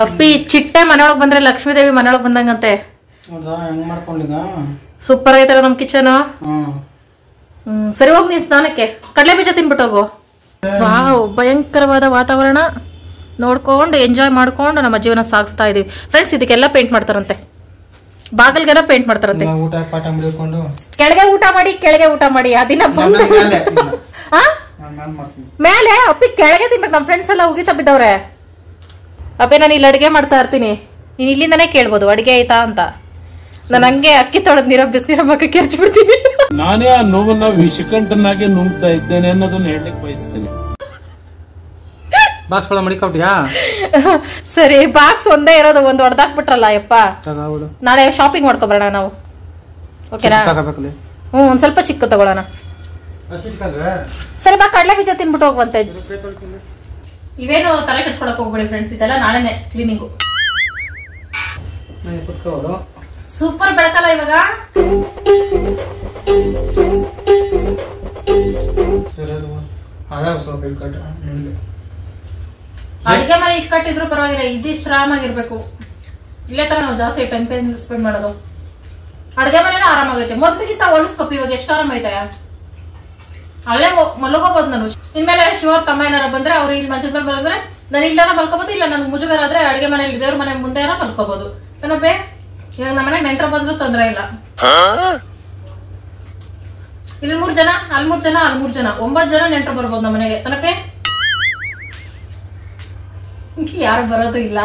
ಅಪ್ಪಿ ಚಿಟ್ಟೆ ಮನೆಯೊಳಗ್ ಬಂದ್ರೆ ಲಕ್ಷ್ಮೀದೇವಿ ಮನೆಯೊಳಗ್ ಬಂದಂಗಂತೆ. ಸೂಪರ್ ಐತಲ್ಲ ನಮ್ ಕಿಚನ್. ಸರಿ ಹೋಗ್ ನೀನ್ ಸ್ನಾನಕ್ಕೆ. ಕಡಲೆ ಬೀಜ ತಿನ್ಬಿಟ್ಟು ಹೋಗು. ವಾವ್, ಭಯಂಕರವಾದ ವಾತಾವರಣ ನೋಡ್ಕೊಂಡು ಎಂಜಾಯ್ ಮಾಡ್ಕೊಂಡು ನಮ್ಮ ಜೀವನ ಸಾಗಿಸ್ತಾ ಇದೀವಿ ಫ್ರೆಂಡ್ಸ್. ಇದಕ್ಕೆಲ್ಲ ಪೇಂಟ್ ಮಾಡ್ತಾರಂತೆ, ಬಾಗಿಲ್ಗೆಲ್ಲ ಪೇಂಟ್ ಮಾಡ್ತಾರಂತೆ. ಕೆಳಗೆ ಊಟ ಮಾಡಿ, ಕೆಳಗೆ ಊಟ ಮಾಡಿ. ಆ ದಿನ ಬಂದ ಮೇಲೆ ಅಪ್ಪಿ ಕೆಳಗೆ ತಿನ್ಬೇಕು. ನಮ್ ಫ್ರೆಂಡ್ಸ್ ಎಲ್ಲ ಉಗಿತಾ ಬಿದ್ದವ್ರೆ. ಅಪ್ಪೆ ನಾನು ಇಲ್ಲಿ ಅಡಿಗೆ ಮಾಡ್ತಾ ಇರ್ತೀನಿ, ನೀನ್ ಇಲ್ಲಿಂದಾನೇ ಕೇಳ್ಬೋದು ಅಡಿಗೆ ಆಯ್ತಾ ಅಂತ. ನಾನು ಹಂಗೆ ಅಕ್ಕಿ ತೊಳೆದ್ ನೀರ ಬಿಸಿನೀರ ಮಕ್ಕಕ್ಕೆ ಕೆರ್ಚಿ ಬಿಡ್ತೀನಿ. ನಾನೇ ಆ ನೋವನ್ನ ವಿಷಕಂಠನಾಗೆ ನುಂಗ್ತಾ ಇದ್ದೇನೆ ಅನ್ನೋದನ್ನ ಹೇಳಲಿಕ್ಕೆ ಬಯಸ್ತೀನಿ. ಬಾಕ್ಸ್ ಮಡಿಕೊಟ್ಯಾ? ಸರಿ, ಬಾಕ್ಸ್ ಒಂದೇ ಇರೋದು, ಒಂದು ಹೊಡೆದಾಕ್ಬಿಟ್ರಲ್ಲ ಯಪ್ಪ. ನಾಳೆ ಶಾಪಿಂಗ್ ಮಾಡ್ಕೊಬರೋಣ ನಾವು, ಓಕೆನಾ? ಒಂದ್ ಸ್ವಲ್ಪ ಚಿಕ್ಕ ತಗೊಳ್ಳೋಣ. ಸರಿ ಬಾ, ಕಡಲೆ ಬೀಜ ತಿನ್ಬಿಟ್ಟು ಹೋಗುವಂತೆ. ಇವೇನು ತಲೆ ಕೆಡ್ಸ್ಕೊಳಕ್ ಹೋಗ್ಬೇಡಿ ಫ್ರೆಂಡ್ಸ್, ಇದೆಲ್ಲ ನಾಳೆನೆ ಕ್ಲೀನಿಂಗು. ಸೂಪರ್ ಬೆಳಕಲ್ಲ ಇವಾಗ. ಅಡಿಗೆ ಮನೆ ಇಟ್ಕಟ್ಟಿದ್ರು ಪರವಾಗಿಲ್ಲ, ಇದು ಶ್ರಾಮಾಗಿರ್ಬೇಕು. ಇಲ್ಲೇ ತರ ನಾವು ಜಾಸ್ತಿ ಟೈಮ್ ಸ್ಪೆಂಡ್ ಮಾಡೋದು. ಅಡಿಗೆ ಮನೆನೂ ಆರಾಮಾಗೈತೆ, ಮೊದ್ಲಿಗಿಂತ ಹೋಲಿಸ್ಕೊಪ್ಪಿ ಇವಾಗ ಎಷ್ಟು ಆರಾಮ ಐತೆ. ಅಲ್ಲೇ ಮಲಗೋಬಹುದು ನಾನು. ಇನ್ಮೇಲೆ ಶಿವರ್ ತಮ್ಮ ಏನಾರ ಬಂದ್ರೆ ಅವ್ರು ಇಲ್ಲಿ ಮಂಚದ ಮೇಲೆ ಬಂದ್ರೆ ನಾನು ಇಲ್ಲಾರ ಮಲ್ಕೋಬಹುದು, ಇಲ್ಲ ನನ್ಗೆ ಮುಜುಗರ ಆದ್ರೆ ಅಡಿಗೆ ಮನೇಲಿ ದೇವ್ರ ಮನೆ ಮುಂದೆ ಮಲ್ಕೋಬಹುದು. ಏನಪ್ಪೆ, ಇವಾಗ ನಮ್ಮ ಮನೆಗೆ ನೆಂಟರು ಬಂದ್ರು ತೊಂದ್ರೆ ಇಲ್ಲ. ಇಲ್ಲಿ 3 ಜನ, ಅಲ್ಲಿ 3 ಜನ, ಅಲ್ಲಿ 3 ಜನ, 9 ಜನ ನೆಂಟರು ಬರ್ಬೋದು ನಮ್ಮ ಮನೆಗೆ. ತನಪೆ ಯಾರು ಬರೋದು ಇಲ್ಲ.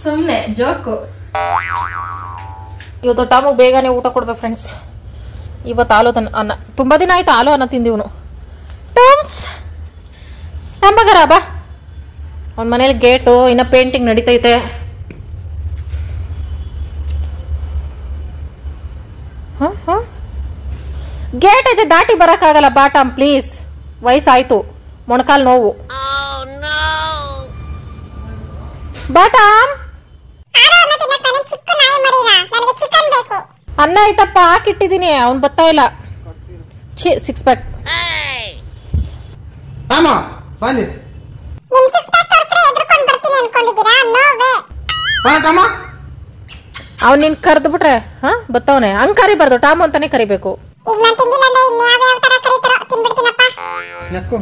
ಸುಮ್ನೆ ಜೋಕು. ಇವತ್ತು ಟಾಮಿಗೆ ಬೇಗನೆ ಊಟ ಕೊಡ್ಬೇಕು ಫ್ರೆಂಡ್ಸ್. ಇವತ್ತು ಆಲೂ ಅನ್ನ ತುಂಬ ದಿನ ಆಯ್ತು ಆಲೂ ಅನ್ನ ತಿಂದಿವನು. ಟಾಮ್ಸ್ ಟಂಬಗರ ಬಾ. ಅವ್ನ ಮನೇಲಿ ಗೇಟು ಇನ್ನು ಪೇಂಟಿಂಗ್ ನಡೀತೈತೆ. ಗೇಟ್ ಐತೆ, ದಾಟಿ ಬರೋಕ್ಕಾಗಲ್ಲ. ಬಾ ಟಾಮ್ ಪ್ಲೀಸ್, ವಯಸ್ಸಾಯ್ತು, ಮೊಣಕಾಲು ನೋವು. ಬಾ ಟಾಮ್. ಅನ್ನ ಆಯ್ತಪ್ಪ, ಹಾಕಿಟ್ಟಿದ್ದೀನಿ. ಅವ್ನು ಬರ್ತಾ ಇಲ್ಲ. 6 ಪ್ಯಾಕ್. ಬನ್ನಿ ಅವ್ನು ನಿನ್ ಕರೆದು ಬಿಟ್ರೆ ಬತ್ತವನೆ. ಹಂಗ್ ಕರಿಬಾರ್ದು, ಟಾಮ್ ಅಂತಾನೆ ಕರಿಬೇಕು. ನೆಕ್ಕು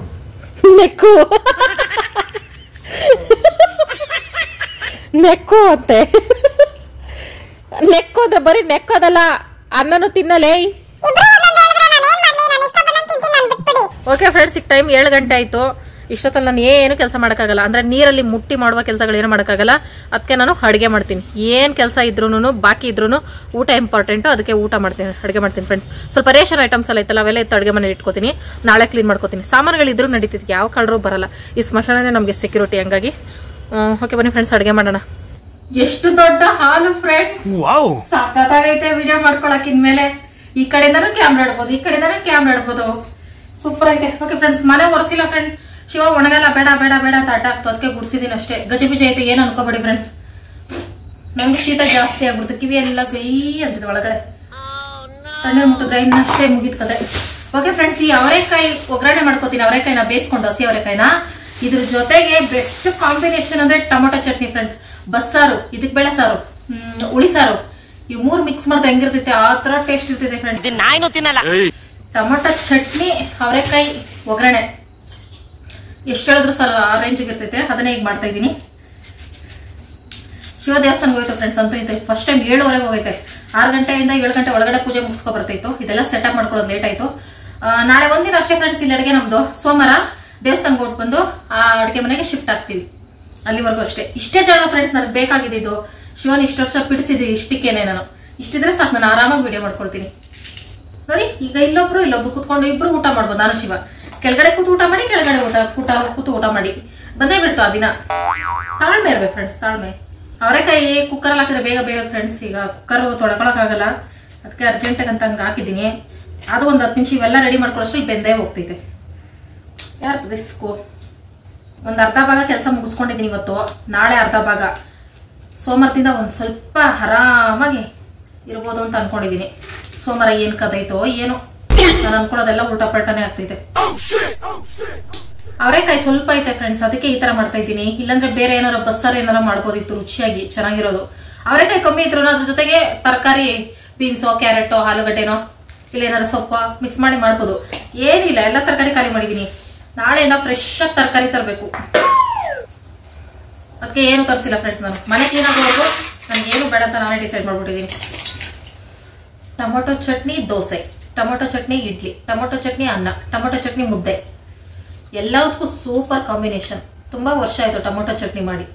ನೆಕ್ಕು ನೆಕ್ಕು ಅಂತೆ. ನೆಕ್ಕು ಅಂದ್ರೆ ಬರೀ ನೆಕ್ಕೋದಲ್ಲ, ಅನ್ನನು ತಿನ್ನಲೇ. ಓಕೆ ಫ್ರೆಂಡ್ಸ್, ಈಗ ಟೈಮ್ 7 ಗಂಟೆ ಆಯ್ತು. ಇಷ್ಟೊತ್ತಲ್ಲಿ ನಾನು ಏನು ಕೆಲಸ ಮಾಡೋಕ್ಕಾಗಲ್ಲ, ಅಂದರೆ ನೀರಲ್ಲಿ ಮುಟ್ಟಿ ಮಾಡುವ ಕೆಲಸಗಳು ಏನು ಮಾಡೋಕ್ಕಾಗಲ್ಲ. ಅದಕ್ಕೆ ನಾನು ಅಡುಗೆ ಮಾಡ್ತೀನಿ. ಏನು ಕೆಲಸ ಇದ್ರೂ ಬಾಕಿ ಇದ್ರೂ ಊಟ ಇಂಪಾರ್ಟೆಂಟು, ಅದಕ್ಕೆ ಅಡುಗೆ ಮಾಡ್ತೀನಿ ಫ್ರೆಂಡ್ಸ್. ಸ್ವಲ್ಪ ರೇಷನ್ ಐಟಮ್ಸ್ ಎಲ್ಲ ಐತಲ್ಲ, ಅವೆಲ್ಲ ಎತ್ತು ಅಡುಗೆ ಮನೇಲಿ ಇಟ್ಕೋತೀನಿ. ನಾಳೆ ಕ್ಲೀನ್ ಮಾಡ್ಕೋತೀನಿ. ಸಾಮಾನುಗಳಿದ್ರೂ ನಡೀತಿತ್ತು, ಯಾವ ಕಳ್ಳರು ಬರಲ್ಲ. ಈ ಸ್ಮಶಾನನೇ ನಮಗೆ ಸೆಕ್ಯೂರಿಟಿ. ಹಂಗಾಗಿ ಓಕೆ ಬನ್ನಿ ಫ್ರೆಂಡ್ಸ್, ಅಡುಗೆ ಮಾಡೋಣ. ಎಷ್ಟು ದೊಡ್ಡ ಹಾಲು ಫ್ರೆಂಡ್ಸ್, ಸಾಕಾಗೈತೆ ವಿಡಿಯೋ ಮಾಡ್ಕೊಳಕ್. ಇನ್ಮೇಲೆ ಈ ಕಡೆಯಿಂದನೂ ಕ್ಯಾಮ್ರಾ ಇಡ್ಬೋದು, ಈ ಕಡೆಯಿಂದನೂ ಕ್ಯಾಮ್ರಾ ಇಡ್ಬೋದು. ಸೂಪರ್ ಐತೆ. ಓಕೆ ಫ್ರೆಂಡ್ಸ್, ಮನೆ ಒರೆಸಿಲ್ಲ ಫ್ರೆಂಡ್. ಶಿವ ಒಣಗಲ್ಲ, ಬೇಡ ಬೇಡ ಬೇಡ ಅಂತ ಆಟ ಆಗ್ತು, ಅದಕ್ಕೆ ಗುಡ್ಸಿದೀನಿ ಅಷ್ಟೇ. ಗಜಿಬಿಜಿ ಐತೆ, ಏನು ಅನ್ಕೋಬೇಡಿ ಫ್ರೆಂಡ್ಸ್. ನಮ್ಗೆ ಶೀತ ಜಾಸ್ತಿ ಆಗ್ಬಿಡ್ತು, ಕಿವಿ ಎಲ್ಲ ಗೈ ಅಂತಿದೆ ಒಳಗಡೆ. ತಣ್ಣೆ ಮುಟ್ಟಿದ್ರೆ ಇನ್ನಷ್ಟೇ ಮುಗಿದ ಕತೆ. ಓಕೆ ಫ್ರೆಂಡ್ಸ್, ಈ ಅವರೆಕಾಯಿ ಒಗ್ಗರಣೆ ಮಾಡ್ಕೋತೀನಿ. ಅವರೆಕಾಯಿನ ಬೇಯಿಸ್ಕೊಂಡು, ಹಸಿ ಅವರೆಕಾಯಿನ. ಇದ್ರ ಜೊತೆಗೆ ಬೆಸ್ಟ್ ಕಾಂಬಿನೇಷನ್ ಅಂದ್ರೆ ಟೊಮೊಟೊ ಚಟ್ನಿ ಫ್ರೆಂಡ್ಸ್. ಬಸ್ಸಾರು, ಇದಕ್ ಬೇಳೆ ಸಾರು, ಹುಳಿ ಸಾರು, ಈ 3 ಮಿಕ್ಸ್ ಮಾಡಿದ್ರೆ ಹೆಂಗಿರ್ತೈತೆ ಆ ತರ ಟೇಸ್ಟ್ ಇರ್ತೈತೆ ಫ್ರೆಂಡ್ಸ್. ಟೊಮೊಟೊ ಚಟ್ನಿ, ಅವರೆಕಾಯಿ ಒಗ್ಗರಣೆ, ಎಷ್ಟು ಹೇಳಿದ್ರು ಸ್ವಲ್ಪ ಆ ರೇಂಜಿಗೆ ಇರ್ತೈತೆ. ಅದನ್ನೇ ಈಗ ಮಾಡ್ತಾ ಇದ್ದೀನಿ. ಶಿವ ದೇವಸ್ಥಾನಕ್ಕೆ ಹೋಯ್ತು ಫ್ರೆಂಡ್ಸ್. ಅಂತೂ ಇತ್ತು ಫಸ್ಟ್ ಟೈಮ್ 7:30 ಹೋಗೈತೆ. 6 ಗಂಟೆಯಿಂದ 7 ಗಂಟೆ ಒಳಗಡೆ ಪೂಜೆ ಮುಗಿಸ್ಕೊ ಬರ್ತಾಯಿತ್ತು. ಇದೆಲ್ಲ ಸೆಟಪ್ ಮಾಡ್ಕೊಳ್ಳೋದು ಲೇಟ್ ಆಯ್ತು. ನಾಳೆ ಒಂದಿನ ಅಷ್ಟೇ ಫ್ರೆಂಡ್ಸ್ ಇಲ್ಲಿ ಅಡುಗೆ ನಮ್ದು. ಸೋಮವಾರ ದೇವಸ್ಥಾನಕ್ಕೆ ಹೊಟ್ಟು ಬಂದು ಆ ಅಡುಗೆ ಮನೆಗೆ ಶಿಫ್ಟ್ ಆಗ್ತೀವಿ. ಅಲ್ಲಿವರೆಗೂ ಅಷ್ಟೇ. ಇಷ್ಟೇ ಜಾಗ ಫ್ರೆಂಡ್ಸ್ ನನಗೆ ಬೇಕಾಗಿದ್ದು. ಶಿವನ್ ಇಷ್ಟು ವರ್ಷ ಪಿಡಿಸಿದ್ವಿ, ಇಷ್ಟಕ್ಕೇನೆ. ನಾನು ಇಷ್ಟಿದ್ರೆ ಸಾಕು, ನಾನು ಆರಾಮಾಗಿ ವಿಡಿಯೋ ಮಾಡ್ಕೊಳ್ತೀನಿ. ನೋಡಿ, ಈಗ ಇಲ್ಲೊಬ್ರು ಕೂತ್ಕೊಂಡು ಇಬ್ರು ಊಟ ಮಾಡ್ಬೋದು. ನಾನು ಶಿವ ಕೆಳಗಡೆ ಕೂತು ಊಟ ಮಾಡಿ, ಕೆಳಗಡೆ ಕೂತು ಊಟ ಮಾಡಿ ಬಂದೇ ಬಿಡ್ತು ಆ ದಿನ. ತಾಳ್ಮೆ ಇರ್ಬೇಕು ಫ್ರೆಂಡ್ಸ್, ತಾಳ್ಮೆ. ಅವರೆಕಾಯಿ ಕುಕ್ಕರಲ್ಲಿ ಹಾಕಿದ್ರೆ ಬೇಗ ಬೇಗ ಫ್ರೆಂಡ್ಸ್. ಈಗ ಕುಕ್ಕರ್ ತೊಳ್ಕೊಳಕ್ಕಾಗಲ್ಲ, ಅದಕ್ಕೆ ಅರ್ಜೆಂಟಾಗಿ ಅಂತ ಹಂಗೆ ಹಾಕಿದ್ದೀನಿ. ಅದು ಒಂದು 10 ನಿಮಿಷ ಇವೆಲ್ಲ ರೆಡಿ ಮಾಡ್ಕೊಳ್ಳೋಷ್ಟ್ರಲ್ಲಿ ಬೆಂದೇ ಹೋಗ್ತೈತೆ. ಯಾರು ರಿಸ್ಕು. ಒಂದು ಅರ್ಧ ಭಾಗ ಕೆಲಸ ಮುಗಿಸ್ಕೊಂಡಿದ್ದೀನಿ ಇವತ್ತು. ನಾಳೆ ಅರ್ಧ ಭಾಗ. ಸೋಮವಾರದಿಂದ ಒಂದು ಸ್ವಲ್ಪ ಆರಾಮಾಗಿ ಇರ್ಬೋದು ಅಂತ ಅನ್ಕೊಂಡಿದ್ದೀನಿ. ಸೋಮವಾರ ಏನ್ ಕದೈತೋ ಏನೋ, ನಾನು ಅನ್ಕೊಳ್ಳೋದೆಲ್ಲ ಉಲ್ಟಾ ಪಲ್ಟಾನೇ ಆಗ್ತೈತೆ. ಅವರೆಕಾಯಿ ಸ್ವಲ್ಪ ಐತೆ ಫ್ರೆಂಡ್ಸ್, ಅದಕ್ಕೆ ಈ ತರ ಮಾಡ್ತಾ ಇದ್ದೀನಿ. ಇಲ್ಲಾಂದ್ರೆ ಬೇರೆ ಏನಾರ ಬಸ್ಸಾರು ಏನಾರ ಮಾಡ್ಬೋದಿತ್ತು, ರುಚಿಯಾಗಿ ಚೆನ್ನಾಗಿರೋದು. ಅವರೆಕಾಯಿ ಕಮ್ಮಿ ಇದ್ರು ಅದ್ರ ಜೊತೆಗೆ ತರಕಾರಿ, ಬೀನ್ಸೋ, ಕ್ಯಾರೆಟೋ, ಆಲೂಗಡ್ಡೆನೋ, ಇಲ್ಲ ಏನಾರ ಸೊಪ್ಪು ಮಿಕ್ಸ್ ಮಾಡಿ ಮಾಡ್ಬೋದು. ಏನಿಲ್ಲ, ಎಲ್ಲ ತರಕಾರಿ ಖಾಲಿ ಮಾಡಿದೀನಿ. ನಾಳೆಯಿಂದ ಫ್ರೆಶ್ ಆಗಿ ತರಕಾರಿ ತರಬೇಕು. ಅದಕ್ಕೆ ಏನು ತರಿಸಿಲ್ಲ ಫ್ರೆಂಡ್ಸ್. ನಾನು ಮನೆ ಕ್ಲೀನ್ ಆಗೋವರೆಗೂ ನನ್ಗೆ ಏನು ಬೇಡ ಅಂತ ನಾನೇ ಡಿಸೈಡ್ ಮಾಡ್ಬಿಟ್ಟಿದ್ದೀನಿ. Tomato chutney dosa, tomato chutney idli, tomato chutney ಅನ್ನ, ಟೊಮೊಟೊ ಚಟ್ನಿ ಮುದ್ದೆ, ಎಲ್ಲದಕ್ಕೂ ಸೂಪರ್ ಕಾಂಬಿನೇಷನ್. ತುಂಬಾ ವರ್ಷ ಆಯ್ತು ಟೊಮೊಟೊ ಚಟ್ನಿ ಮಾಡಿ,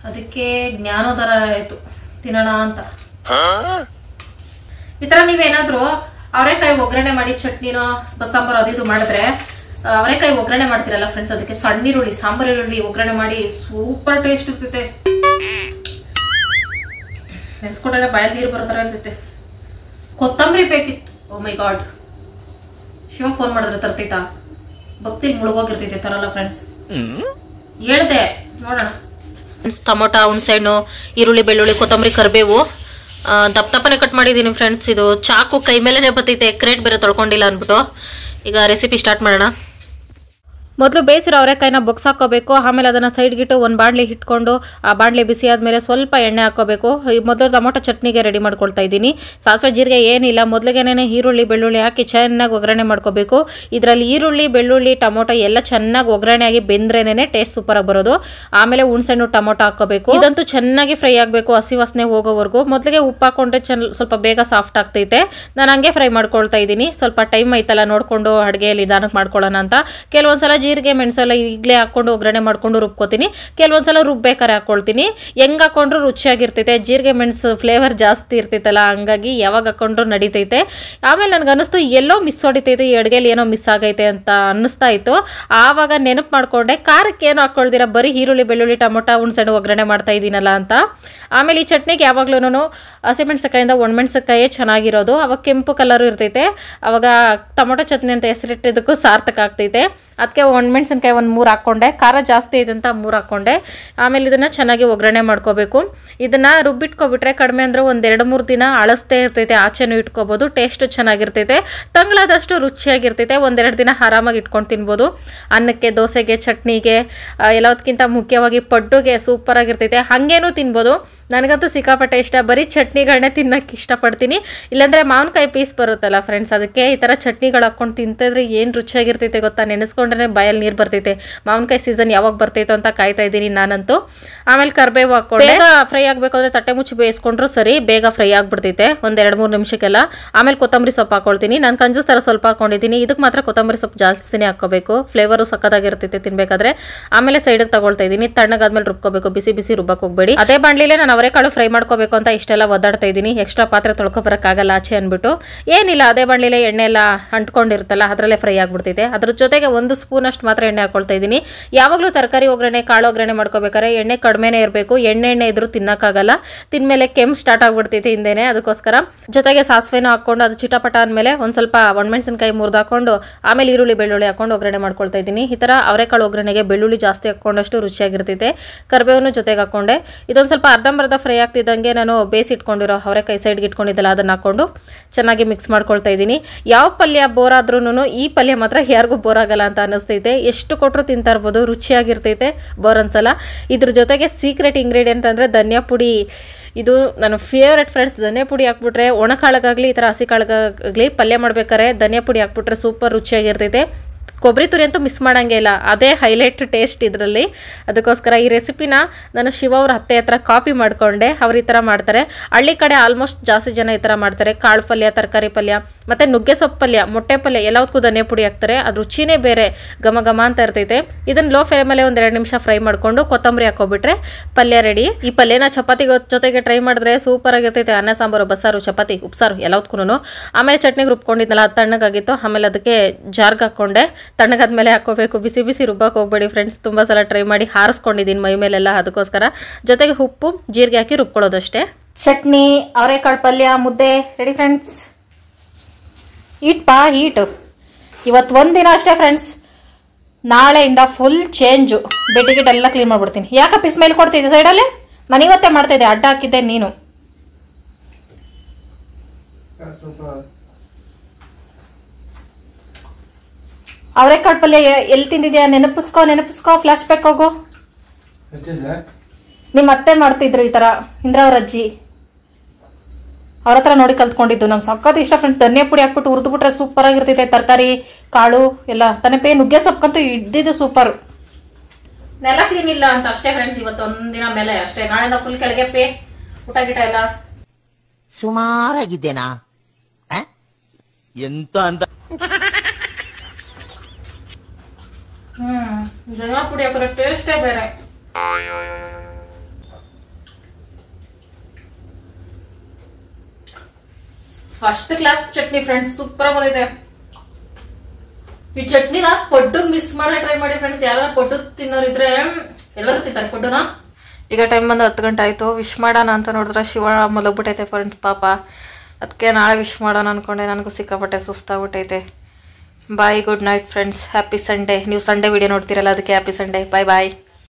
ಅದಕ್ಕೆ ಜ್ಞಾನೋದರ ಆಯ್ತು ತಿನ್ನೋಣ ಅಂತ. ಈ ತರ ನೀವೇನಾದ್ರೂ ಅವರೆಕಾಯಿ ಒಗ್ಗರಣೆ ಮಾಡಿ ಚಟ್ನಿನೋ ಬಸ್ಸಾಂಬಾರು ಅದಿದು ಮಾಡಿದ್ರೆ, ಅವರೆಕಾಯಿ ಒಗ್ಗರಣೆ ಮಾಡ್ತಿರಲ್ಲ ಫ್ರೆಂಡ್ಸ್, ಅದಕ್ಕೆ ಸಣ್ಣ ಈರುಳ್ಳಿ, ಸಾಂಬಾರ್ ಈರುಳ್ಳಿ ಒಗ್ಗರಣೆ ಮಾಡಿ ಸೂಪರ್ ಟೇಸ್ಟ್ ಇರ್ತೈತೆ. ನೆನ್ಸ್ಕೊಂಡ್ರೆ ಬಾಯಲ್ಲಿ ನೀರು ಬರೋ ತರ ಇರ್ತೈತೆ. ಕೊತ್ತಂಬರಿ ಬೇಕಿತ್ತು. ಓ ಮೈ ಗಾಡ್, ಶಿವ ಫೋನ್ ಮಾಡಿದ್ರೆ ತರ್ತೈತಾ? ಭಕ್ತಿ ಮುಳುಗೋಗಿರ್ತೈತೆ, ತರಲ್ಲ ಫ್ರೆಂಡ್ಸ್. ಹೇಳ್ದೆ ನೋಡೋಣ. ಟೊಮೊಟೊ, ಹುಣಸೆಹಣ್ಣು, ಈರುಳ್ಳಿ, ಬೆಳ್ಳುಳ್ಳಿ, ಕೊತ್ತಂಬರಿ, ಕರಿಬೇವು ದಪ್ಪ ದಪ್ಪನೆ ಕಟ್ ಮಾಡಿದೀನಿ ಫ್ರೆಂಡ್ಸ್. ಇದು ಚಾಕು ಕೈ ಮೇಲೆನೆ ಬತ್ತೈತೆ, ಕ್ರೇಟ್ ಬೇರೆ ತೊಳ್ಕೊಂಡಿಲ್ಲ ಅಂದ್ಬಿಟ್ಟು. ಈಗ ರೆಸಿಪಿ ಸ್ಟಾರ್ಟ್ ಮಾಡೋಣ. ಮೊದಲು ಬೇಯಿಸಿರೋ ಅವರೆಕಾಯಿನ ಬೊಗ್ಸಾಕೋಬೇಕು. ಆಮೇಲೆ ಅದನ್ನು ಸೈಡ್ಗಿಟ್ಟು ಒಂದು ಬಾಣಲಿ ಇಟ್ಕೊಂಡು ಆ ಬಾಣಲಿ ಬಿಸಿ ಆದಮೇಲೆ ಸ್ವಲ್ಪ ಎಣ್ಣೆ ಹಾಕೋಬೇಕು. ಮೊದಲು ಟೊಮೊಟೊ ಚಟ್ನಿಗೆ ರೆಡಿ ಮಾಡ್ಕೊಳ್ತಾ ಇದ್ದೀನಿ. ಸಾಸಿವೆ ಜೀರಿಗೆ ಏನಿಲ್ಲ, ಮೊದಲಿಗೆನೇ ಈರುಳ್ಳಿ ಬೆಳ್ಳುಳ್ಳಿ ಹಾಕಿ ಚೆನ್ನಾಗಿ ಒಗ್ಗರಣೆ ಮಾಡ್ಕೋಬೇಕು. ಇದರಲ್ಲಿ ಈರುಳ್ಳಿ ಬೆಳ್ಳುಳ್ಳಿ ಟೊಮೊಟೊ ಎಲ್ಲ ಚೆನ್ನಾಗಿ ಒಗ್ಗರಣೆ ಆಗಿ ಬೆಂದ್ರೇನೆ ಟೇಸ್ಟ್ ಸೂಪರಾಗಿ ಬರೋದು. ಆಮೇಲೆ ಹುಣಸೆಹಣ್ಣು ಟೊಮೊಟೊ ಹಾಕೋಬೇಕು. ಇದಂತೂ ಚೆನ್ನಾಗಿ ಫ್ರೈ ಆಗಬೇಕು, ಹಸಿ ವಾಸನೆ ಹೋಗೋವರೆಗೂ. ಮೊದಲಿಗೆ ಉಪ್ಪು ಹಾಕೊಂಡ್ರೆ ಸ್ವಲ್ಪ ಬೇಗ ಸಾಫ್ಟ್ ಆಗ್ತೈತೆ. ನಾನು ಹಂಗೆ ಫ್ರೈ ಮಾಡ್ಕೊಳ್ತಾ ಇದ್ದೀನಿ. ಸ್ವಲ್ಪ ಟೈಮ್ ಐತಲ್ಲ ನೋಡಿಕೊಂಡು ಅಡುಗೆಯಲ್ಲಿ ನಿಧಾನಕ್ಕೆ ಮಾಡ್ಕೊಳ್ಳೋಣ ಅಂತ. ಕೆಲವೊಂದ್ಸಲ ಜೀರಿಗೆ ಮೆಣಸು ಎಲ್ಲ ಈಗಲೇ ಹಾಕ್ಕೊಂಡು ಒಗ್ಗರಣೆ ಮಾಡ್ಕೊಂಡು ರುಬ್ಕೋತೀನಿ. ಕೆಲವೊಂದ್ಸಲ ರುಬ್ಬೇಕಾರೆ ಹಾಕ್ಕೊಳ್ತೀನಿ. ಹೆಂಗೆ ಹಾಕೊಂಡ್ರು ರುಚಿಯಾಗಿರ್ತೈತೆ. ಜೀರಿಗೆ ಮೆಣಸು ಫ್ಲೇವರ್ ಜಾಸ್ತಿ ಇರ್ತೈತಲ್ಲ, ಹಂಗಾಗಿ ಯಾವಾಗ ಹಾಕೊಂಡ್ರು ನಡೀತೈತೆ. ಆಮೇಲೆ ನನಗೆ ಅನ್ನಿಸ್ತು ಎಲ್ಲೋ ಮಿಸ್ ಹೊಡಿತೈತೆ, ಈ ಅಡುಗೆಲಿ ಏನೋ ಮಿಸ್ ಆಗೈತೆ ಅಂತ ಅನ್ನಿಸ್ತಾ ಇತ್ತು. ಆವಾಗ ನೆನಪು ಮಾಡ್ಕೊಂಡೆ ಖಾರಕ್ಕೆ ಏನು ಹಾಕ್ಕೊಳ್ದಿರ ಬರೀ ಈರುಳ್ಳಿ ಬೆಳ್ಳುಳ್ಳಿ ಟೊಮೊಟೊ ಹುಣಸೆಹಣ್ಣು ಒಗ್ಗರಣೆ ಮಾಡ್ತಾ ಇದ್ದೀನಲ್ಲ ಅಂತ. ಆಮೇಲೆ ಈ ಚಟ್ನಿಗೆ ಯಾವಾಗ್ಲೂ ಹಸಿಮೆಣಸಕಾಯಿಂದ ಒಣಮೆಣಸಕಾಯೇ ಚೆನ್ನಾಗಿರೋದು. ಅವಾಗ ಕೆಂಪು ಕಲರು ಇರ್ತೈತೆ. ಅವಾಗ ಟೊಮೊಟೊ ಚಟ್ನಿ ಅಂತ ಹೆಸರಿಟ್ಟಿದ್ದಕ್ಕೂ ಸಾರ್ಥಕ ಆಗ್ತೈತೆ. ಅದಕ್ಕೆ ಒಣಮೆಣಸಿನ್ಕಾಯಿ ಒಂದು 3 ಹಾಕ್ಕೊಂಡೆ. ಖಾರ ಜಾಸ್ತಿ ಇದೆ ಅಂತ 3 ಹಾಕ್ಕೊಂಡೆ. ಆಮೇಲೆ ಇದನ್ನು ಚೆನ್ನಾಗಿ ಒಗ್ಗರಣೆ ಮಾಡ್ಕೋಬೇಕು. ಇದನ್ನು ರುಬ್ಬಿಟ್ಕೊಬಿಟ್ರೆ ಕಡಿಮೆ ಅಂದರೆ ಒಂದು 2-3 ದಿನ ಅಳಸ್ತೇ ಇರ್ತೈತೆ. ಆಚೆನೂ ಇಟ್ಕೋಬೋದು. ಟೇಸ್ಟು ಚೆನ್ನಾಗಿರ್ತೈತೆ. ತಂಗಳಾದಷ್ಟು ರುಚಿಯಾಗಿರ್ತೈತೆ. 1-2 ದಿನ ಆರಾಮಾಗಿ ಇಟ್ಕೊಂಡು ತಿನ್ಬೋದು. ಅನ್ನಕ್ಕೆ, ದೋಸೆಗೆ, ಚಟ್ನಿಗೆ, ಎಲ್ಲದಕ್ಕಿಂತ ಮುಖ್ಯವಾಗಿ ಪಡ್ಡುಗೆ ಸೂಪರಾಗಿರ್ತೈತೆ. ಹಾಗೇನೂ ತಿನ್ಬೋದು. ನನಗಂತೂ ಸಿಕ್ಕಾಪಟ್ಟೆ ಇಷ್ಟ. ಬರೀ ಚಟ್ನಿಗಳನ್ನೇ ತಿನ್ನೋಕ್ಕೆ ಇಷ್ಟಪಡ್ತೀನಿ. ಇಲ್ಲಾಂದರೆ ಮಾವಿನಕಾಯಿ ಪೀಸ್ ಬರುತ್ತಲ್ಲ ಫ್ರೆಂಡ್ಸ್, ಅದಕ್ಕೆ ಈ ಥರ ಚಟ್ನಿಗಳು ಹಾಕ್ಕೊಂಡು ತಿಂತಿದ್ರೆ ಏನು ರುಚಿಯಾಗಿರ್ತೈತೆ ಗೊತ್ತಾ. ನೆನೆಸ್ಕೊಂಡ್ರೆ ಬಾಯಲ್ಲಿ ನೀರು ಬರ್ತೈತೆ. ಮಾವಿನಕಾಯಿ ಸೀಸನ್ ಯಾವಾಗ ಬರ್ತೈತೆ ಅಂತ ಕಾಯ್ತಾ ಇದ್ದೀನಿ ನಾನಂತೂ. ಆಮೇಲೆ ಕರಿಬೇವು ಹಾಕ್ಕೊಂಡು ಬೇಗ ಫ್ರೈ ಆಗಬೇಕು ಅಂದರೆ ತಟ್ಟೆ ಮುಚ್ಚಿ ಬೇಯಿಸ್ಕೊಂಡ್ರು ಸರಿ, ಬೇಗ ಫ್ರೈ ಆಗಿಬಿಡ್ತೈತೆ ಒಂದು 2-3 ನಿಮಿಷಕ್ಕೆಲ್ಲ. ಆಮೇಲೆ ಕೊತ್ತಂಬರಿ ಸೊಪ್ಪು ಹಾಕ್ಕೊಳ್ತೀನಿ. ನಾನು ಕಂಜೂಸ್ ಥರ ಸ್ವಲ್ಪ ಹಾಕ್ಕೊಂಡಿದ್ದೀನಿ. ಇದಕ್ಕೆ ಮಾತ್ರ ಕೊತ್ತಂಬರಿ ಸೊಪ್ಪು ಜಾಸ್ತಿನೇ ಹಾಕ್ಕೋಬೇಕು. ಫ್ಲೇವರು ಸಕ್ಕತ್ತಾಗಿರ್ತೈತೆ ತಿನ್ನಬೇಕಾದ್ರೆ. ಆಮೇಲೆ ಸೈಡಿಗೆ ತಗೊಳ್ತಾ ಇದ್ದೀನಿ. ತಣ್ಣಗಾದ್ಮೇಲೆ ರುಬ್ಕೋಬೇಕು. ಬಿಸಿ ಬಿಸಿ ರುಬ್ಬಕ್ಕೆ ಹೋಗಬೇಡಿ. ಅದೇ ಬಾಣಲಿಲೇ ನಾನು ಅವರೆಕಾಳು ಫ್ರೈ ಮಾಡ್ಕೋಬೇಕು ಅಂತ ಇಷ್ಟೆಲ್ಲ ಒದ್ದಾಡ್ತಾ ಇದ್ದೀನಿ. ಎಕ್ಸ್ಟ್ರಾ ಪಾತ್ರೆ ತೊಳ್ಕೊಬರೋಕ್ಕಾಗಲ್ಲ ಆಚೆ ಅಂದ್ಬಿಟ್ಟು. ಏನಿಲ್ಲ, ಅದೇ ಬಾಣಲಿಲೇ ಎಣ್ಣೆ ಎಲ್ಲ ಅಂಟ್ಕೊಂಡಿರುತ್ತಲ್ಲ ಅದರಲ್ಲೇ ಫ್ರೈ ಆಗಿಬಿಡ್ತೈತೆ. ಅದ್ರ ಜೊತೆಗೆ 1 ಸ್ಪೂನ್ ಅಷ್ಟು ಮಾತ್ರ ಎಣ್ಣೆ ಹಾಕೊಳ್ತಾ ಇದ್ದೀನಿ. ಯಾವಾಗಲೂ ತರಕಾರಿ ಒಗ್ಗರಣೆ, ಕಾಳು ಒಗ್ಗರಣೆ ಮಾಡ್ಕೋಬೇಕಾದ್ರೆ ಎಣ್ಣೆ ಕಡಿಮೆನೇ ಇರಬೇಕು. ಎಣ್ಣೆ ಇದ್ರೂ ತಿನ್ನೋಕ್ಕಾಗಲ್ಲ. ತಿನ್ಮೇಲೆ ಕೆಮ್ಮು ಸ್ಟಾರ್ಟ್ ಆಗಿಬಿಡ್ತೈತೆ ಹಿಂದೆನೆ. ಅದಕ್ಕೋಸ್ಕರ ಜೊತೆಗೆ ಸಾಸಿವೆನೂ ಹಾಕ್ಕೊಂಡು ಅದು ಚಿಟಪಟ ಅಂದಮೇಲೆ ಒಂದು ಸ್ವಲ್ಪ ಒಣಮೆಣಸಿನ್ಕಾಯಿ ಮುರಿದು ಹಾಕೊಂಡು ಆಮೇಲೆ ಈರುಳ್ಳಿ ಬೆಳ್ಳುಳ್ಳಿ ಹಾಕೊಂಡು ಒಗ್ಗರಣೆ ಮಾಡ್ಕೊಳ್ತಾ ಇದ್ದೀನಿ. ಈ ಥರ ಅವರೆಕಾಳು ಒಗ್ಗರಣೆಗೆ ಬೆಳ್ಳುಳ್ಳಿ ಜಾಸ್ತಿ ಹಾಕ್ಕೊಂಡಷ್ಟು ರುಚಿಯಾಗಿರ್ತೈತೆ. ಕರಿಬೇವನ್ನು ಜೊತೆಗೆ ಹಾಕ್ಕೊಂಡೆ. ಇದೊಂದು ಸ್ವಲ್ಪ ಅರ್ಧಂಬರ್ಧ ಫ್ರೈ ಆಗ್ತಿದ್ದಂಗೆ ನಾನು ಬೇಯಿಸಿಟ್ಕೊಂಡಿರೋ ಅವರೆಕಾಯಿ ಸೈಡ್ಗೆ ಇಟ್ಕೊಂಡಿದ್ದೆಲ್ಲ ಅದನ್ನು ಹಾಕ್ಕೊಂಡು ಚೆನ್ನಾಗಿ ಮಿಕ್ಸ್ ಮಾಡ್ಕೊಳ್ತಾ ಇದ್ದೀನಿ. ಯಾವ ಪಲ್ಯ ಬೋರ್ ಆದ್ರೂ ಈ ಪಲ್ಯ ಮಾತ್ರ ಯಾರಿಗೂ ಬೋರ್ ಆಗಲ್ಲ ಅಂತ ಅನ್ನಿಸ್ತೈತೆ. ಎಷ್ಟು ಕೊಟ್ಟರು ತಿಂತಾ ಇರ್ಬೋದು. ರುಚಿಯಾಗಿರ್ತೈತೆ, ಬೋರ್ ಅನ್ಸಲ್ಲ. ಇದ್ರ ಜೊತೆಗೆ ಸೀಕ್ರೆಟ್ ಇಂಗ್ರೀಡಿಯೆಂಟ್ ಅಂದರೆ ಧನಿಯಾ ಪುಡಿ. ಇದು ನನ್ನ ಫೇವ್ರೆಟ್ ಫ್ರೆಂಡ್ಸ್. ಧನಿಯಾ ಪುಡಿ ಹಾಕ್ಬಿಟ್ರೆ, ಒಣಕಾಳಗಾಗಲಿ ಈ ಥರ ಹಸಿ ಕಾಳಗಾಗಲಿ ಪಲ್ಯ ಮಾಡ್ಬೇಕಾದ್ರೆ ಧನಿಯಾ ಪುಡಿ ಹಾಕ್ಬಿಟ್ರೆ ಸೂಪರ್ ರುಚಿಯಾಗಿರ್ತೈತೆ. ಕೊಬ್ಬರಿ ತುರಿ ಅಂತೂ ಮಿಸ್ ಮಾಡೋಂಗೇ ಇಲ್ಲ. ಅದೇ ಹೈಲೈಟ್ ಟೇಸ್ಟ್ ಇದರಲ್ಲಿ. ಅದಕ್ಕೋಸ್ಕರ ಈ ರೆಸಿಪಿನ ನಾನು ಶಿವ ಅವ್ರ ಅತ್ತೆ ಹತ್ರ ಕಾಪಿ ಮಾಡಿಕೊಂಡೆ. ಅವ್ರು ಈ ಥರ ಮಾಡ್ತಾರೆ. ಹಳ್ಳಿ ಕಡೆ ಆಲ್ಮೋಸ್ಟ್ ಜಾಸ್ತಿ ಜನ ಈ ಥರ ಮಾಡ್ತಾರೆ. ಕಾಳು ಪಲ್ಯ, ತರಕಾರಿ ಪಲ್ಯ ಮತ್ತು ನುಗ್ಗೆ ಸೊಪ್ಪು ಪಲ್ಯ, ಮೊಟ್ಟೆ ಪಲ್ಯ ಎಲ್ಲದಕ್ಕೂ ಧನಿಯಾ ಪುಡಿ ಹಾಕ್ತಾರೆ. ಅದು ರುಚಿನೇ ಬೇರೆ, ಘಮ ಘಮ ಅಂತ ಇರ್ತೈತೆ. ಇದನ್ನು ಲೋ ಫ್ಲೇಮಲ್ಲೇ ಒಂದು 2 ನಿಮಿಷ ಫ್ರೈ ಮಾಡಿಕೊಂಡು ಕೊತ್ತಂಬರಿ ಹಾಕೋಬಿಟ್ರೆ ಪಲ್ಯ ರೆಡಿ. ಈ ಪಲ್ಯನ ಚಪಾತಿ ಜೊತೆಗೆ ಟ್ರೈ ಮಾಡಿದ್ರೆ ಸೂಪರ್ ಆಗಿರ್ತೈತೆ. ಅನ್ನ ಸಾಂಬಾರು, ಬಸ್ಸಾರು, ಚಪಾತಿ, ಉಪ್ಸಾರು ಎಲ್ಲದಕ್ಕೂ. ಆಮೇಲೆ ಚಟ್ನಿಗೆ ರುಬ್ಕೊಂಡಿದ್ದಲ್ಲ, ಅದು ತಣ್ಣಗಾಗಿತ್ತು. ಆಮೇಲೆ ಅದಕ್ಕೆ ಜಾರ್ಗೆ ಹಾಕ್ಕೊಂಡೆ. ತಣ್ಣಗಾದ್ಮೇಲೆ ಹಾಕೋಬೇಕು. ಬಿಸಿ ಬಿಸಿ ರುಬ್ಬಕ್ಕೆ ಹೋಗ್ಬೇಡಿ ಫ್ರೆಂಡ್ಸ್. ತುಂಬ ಸಲ ಟ್ರೈ ಮಾಡಿ ಹಾರಿಸ್ಕೊಂಡಿದ್ದೀನಿ ಮೈ ಮೇಲೆಲ್ಲ. ಅದಕ್ಕೋಸ್ಕರ ಜೊತೆಗೆ ಉಪ್ಪು, ಜೀರಿಗೆ ಹಾಕಿ ರುಬ್ಕೊಳ್ಳೋದಷ್ಟೇ. ಚಟ್ನಿ, ಅವರೆಕಾಳು ಪಲ್ಯ, ಮುದ್ದೆ ರೆಡಿ ಫ್ರೆಂಡ್ಸ್. ಹೀಟ್ ಇವತ್ತು ಒಂದಿನ ಅಷ್ಟೇ ಫ್ರೆಂಡ್ಸ್. ನಾಳೆಯಿಂದ ಫುಲ್ ಚೇಂಜು. ಬೆಡ್ಗಿಟ್ ಎಲ್ಲ ಕ್ಲೀನ್ ಮಾಡ್ಬಿಡ್ತೀನಿ. ಯಾಕೆ ಸ್ಮೆಲ್ ಕೊಡ್ತಿದ್ದೆ ಸೈಡಲ್ಲೇ? ನಾನು ಇವತ್ತೇ ಮಾಡ್ತಾಯಿದ್ದೆ, ಅಡ್ಡ ಹಾಕಿದ್ದೆ ನೀನು. ಅವರೆಕಾಳು ಪಲ್ಯ ಎಲ್ಲಿ ತಿಂದಿದ್ಯಾ? ನೆನಪಿಸ್ಕೋ. ಫ್ಲಾಶ್ ಬ್ಯಾಕ್ ಹೋಗು. ನಿಮ್ಮ ಅತ್ತೆ ಮಾಡ್ತಿದ್ರು ಈ ಥರ, ಇಂದ್ರಾವ್ರ ಅಜ್ಜಿ. ಅವ್ರ ಹತ್ರ ನೋಡಿ ಕಲ್ತ್ಕೊಂಡಿದ್ದು. ನಂಗೆ ಸಕ್ಕತ್ ಇಷ್ಟ ಫ್ರೆಂಡ್ಸ್. ಧನಿಯಾ ಪುಡಿ ಹಾಕ್ಬಿಟ್ಟು ಹುರಿದ್ಬಿಟ್ರೆ ಸೂಪರ್ ಆಗಿರ್ತೈತೆ. ತರಕಾರಿ, ಕಾಳು ಎಲ್ಲ ತನಪೆ, ನುಗ್ಗೆ ಸೊಪ್ಪಂತೂ ಇದ್ದಿದ್ದು ಸೂಪರ್. ನೆಲ ಕ್ಲೀನ್ ಇಲ್ಲ ಅಂತ ಅಷ್ಟೇ ಫ್ರೆಂಡ್ಸ್. ಇವತ್ತು ಒಂದಿನ ಮೇಲೆ ಅಷ್ಟೇ. ನಾಳೆಯಿಂದ ಫುಲ್ ಕೆಳಗೆ ಪೇ, ಊಟ ಗಿಟ ಎಲ್ಲ ಸುಮಾರಾಗಿದ್ದೇನಾ ಎಂತ ಅಂತ. ಧನಿಯಾ ಪುಡಿ ಹಾಕಿದ್ರೆ ಟೇಸ್ಟೇ ಬೇರೆ. First class chutney friends. Super ಬಂದಿದೆ ಈ ಚಟ್ನಿನ. ಪಡ್ಡು ಮಿಸ್ ಮಾಡದೆ ಟ್ರೈ ಮಾಡಿ ಫ್ರೆಂಡ್ಸ್. ಯಾರು ಪಡ್ಡು ತಿನ್ನೋರಿದ್ರೆ ಎಲ್ಲರೂ ತಿಂತಾರೆ ಪಡ್ಡುನ. ಈಗ ಟೈಮ್ ಬಂದು 10 ಗಂಟೆ ಆಯ್ತು. ವಿಶ್ ಮಾಡೋಣ ಅಂತ ನೋಡಿದ್ರೆ ಶಿವ ಮಲಗ್ಬಿಟ್ಟೈತೆ ಫ್ರೆಂಡ್ಸ್ ಪಾಪ. ಅದಕ್ಕೆ ನಾಳೆ ವಿಶ್ ಮಾಡೋಣ ಅನ್ಕೊಂಡೆ. ನನಗೂ ಸಿಕ್ಕಾಪಟ್ಟೆ ಸುಸ್ತಾಗ್ಬಿಟ್ಟೈತೆ. Bye, good night friends. Happy Sunday. ನೀವು ಸಂಡೇ ವಿಡಿಯೋ ನೋಡ್ತೀರಲ್ಲ, ಅದಕ್ಕೆ ಹ್ಯಾಪಿ ಸಂಡೇ. ಬಾಯ್ ಬಾಯ್.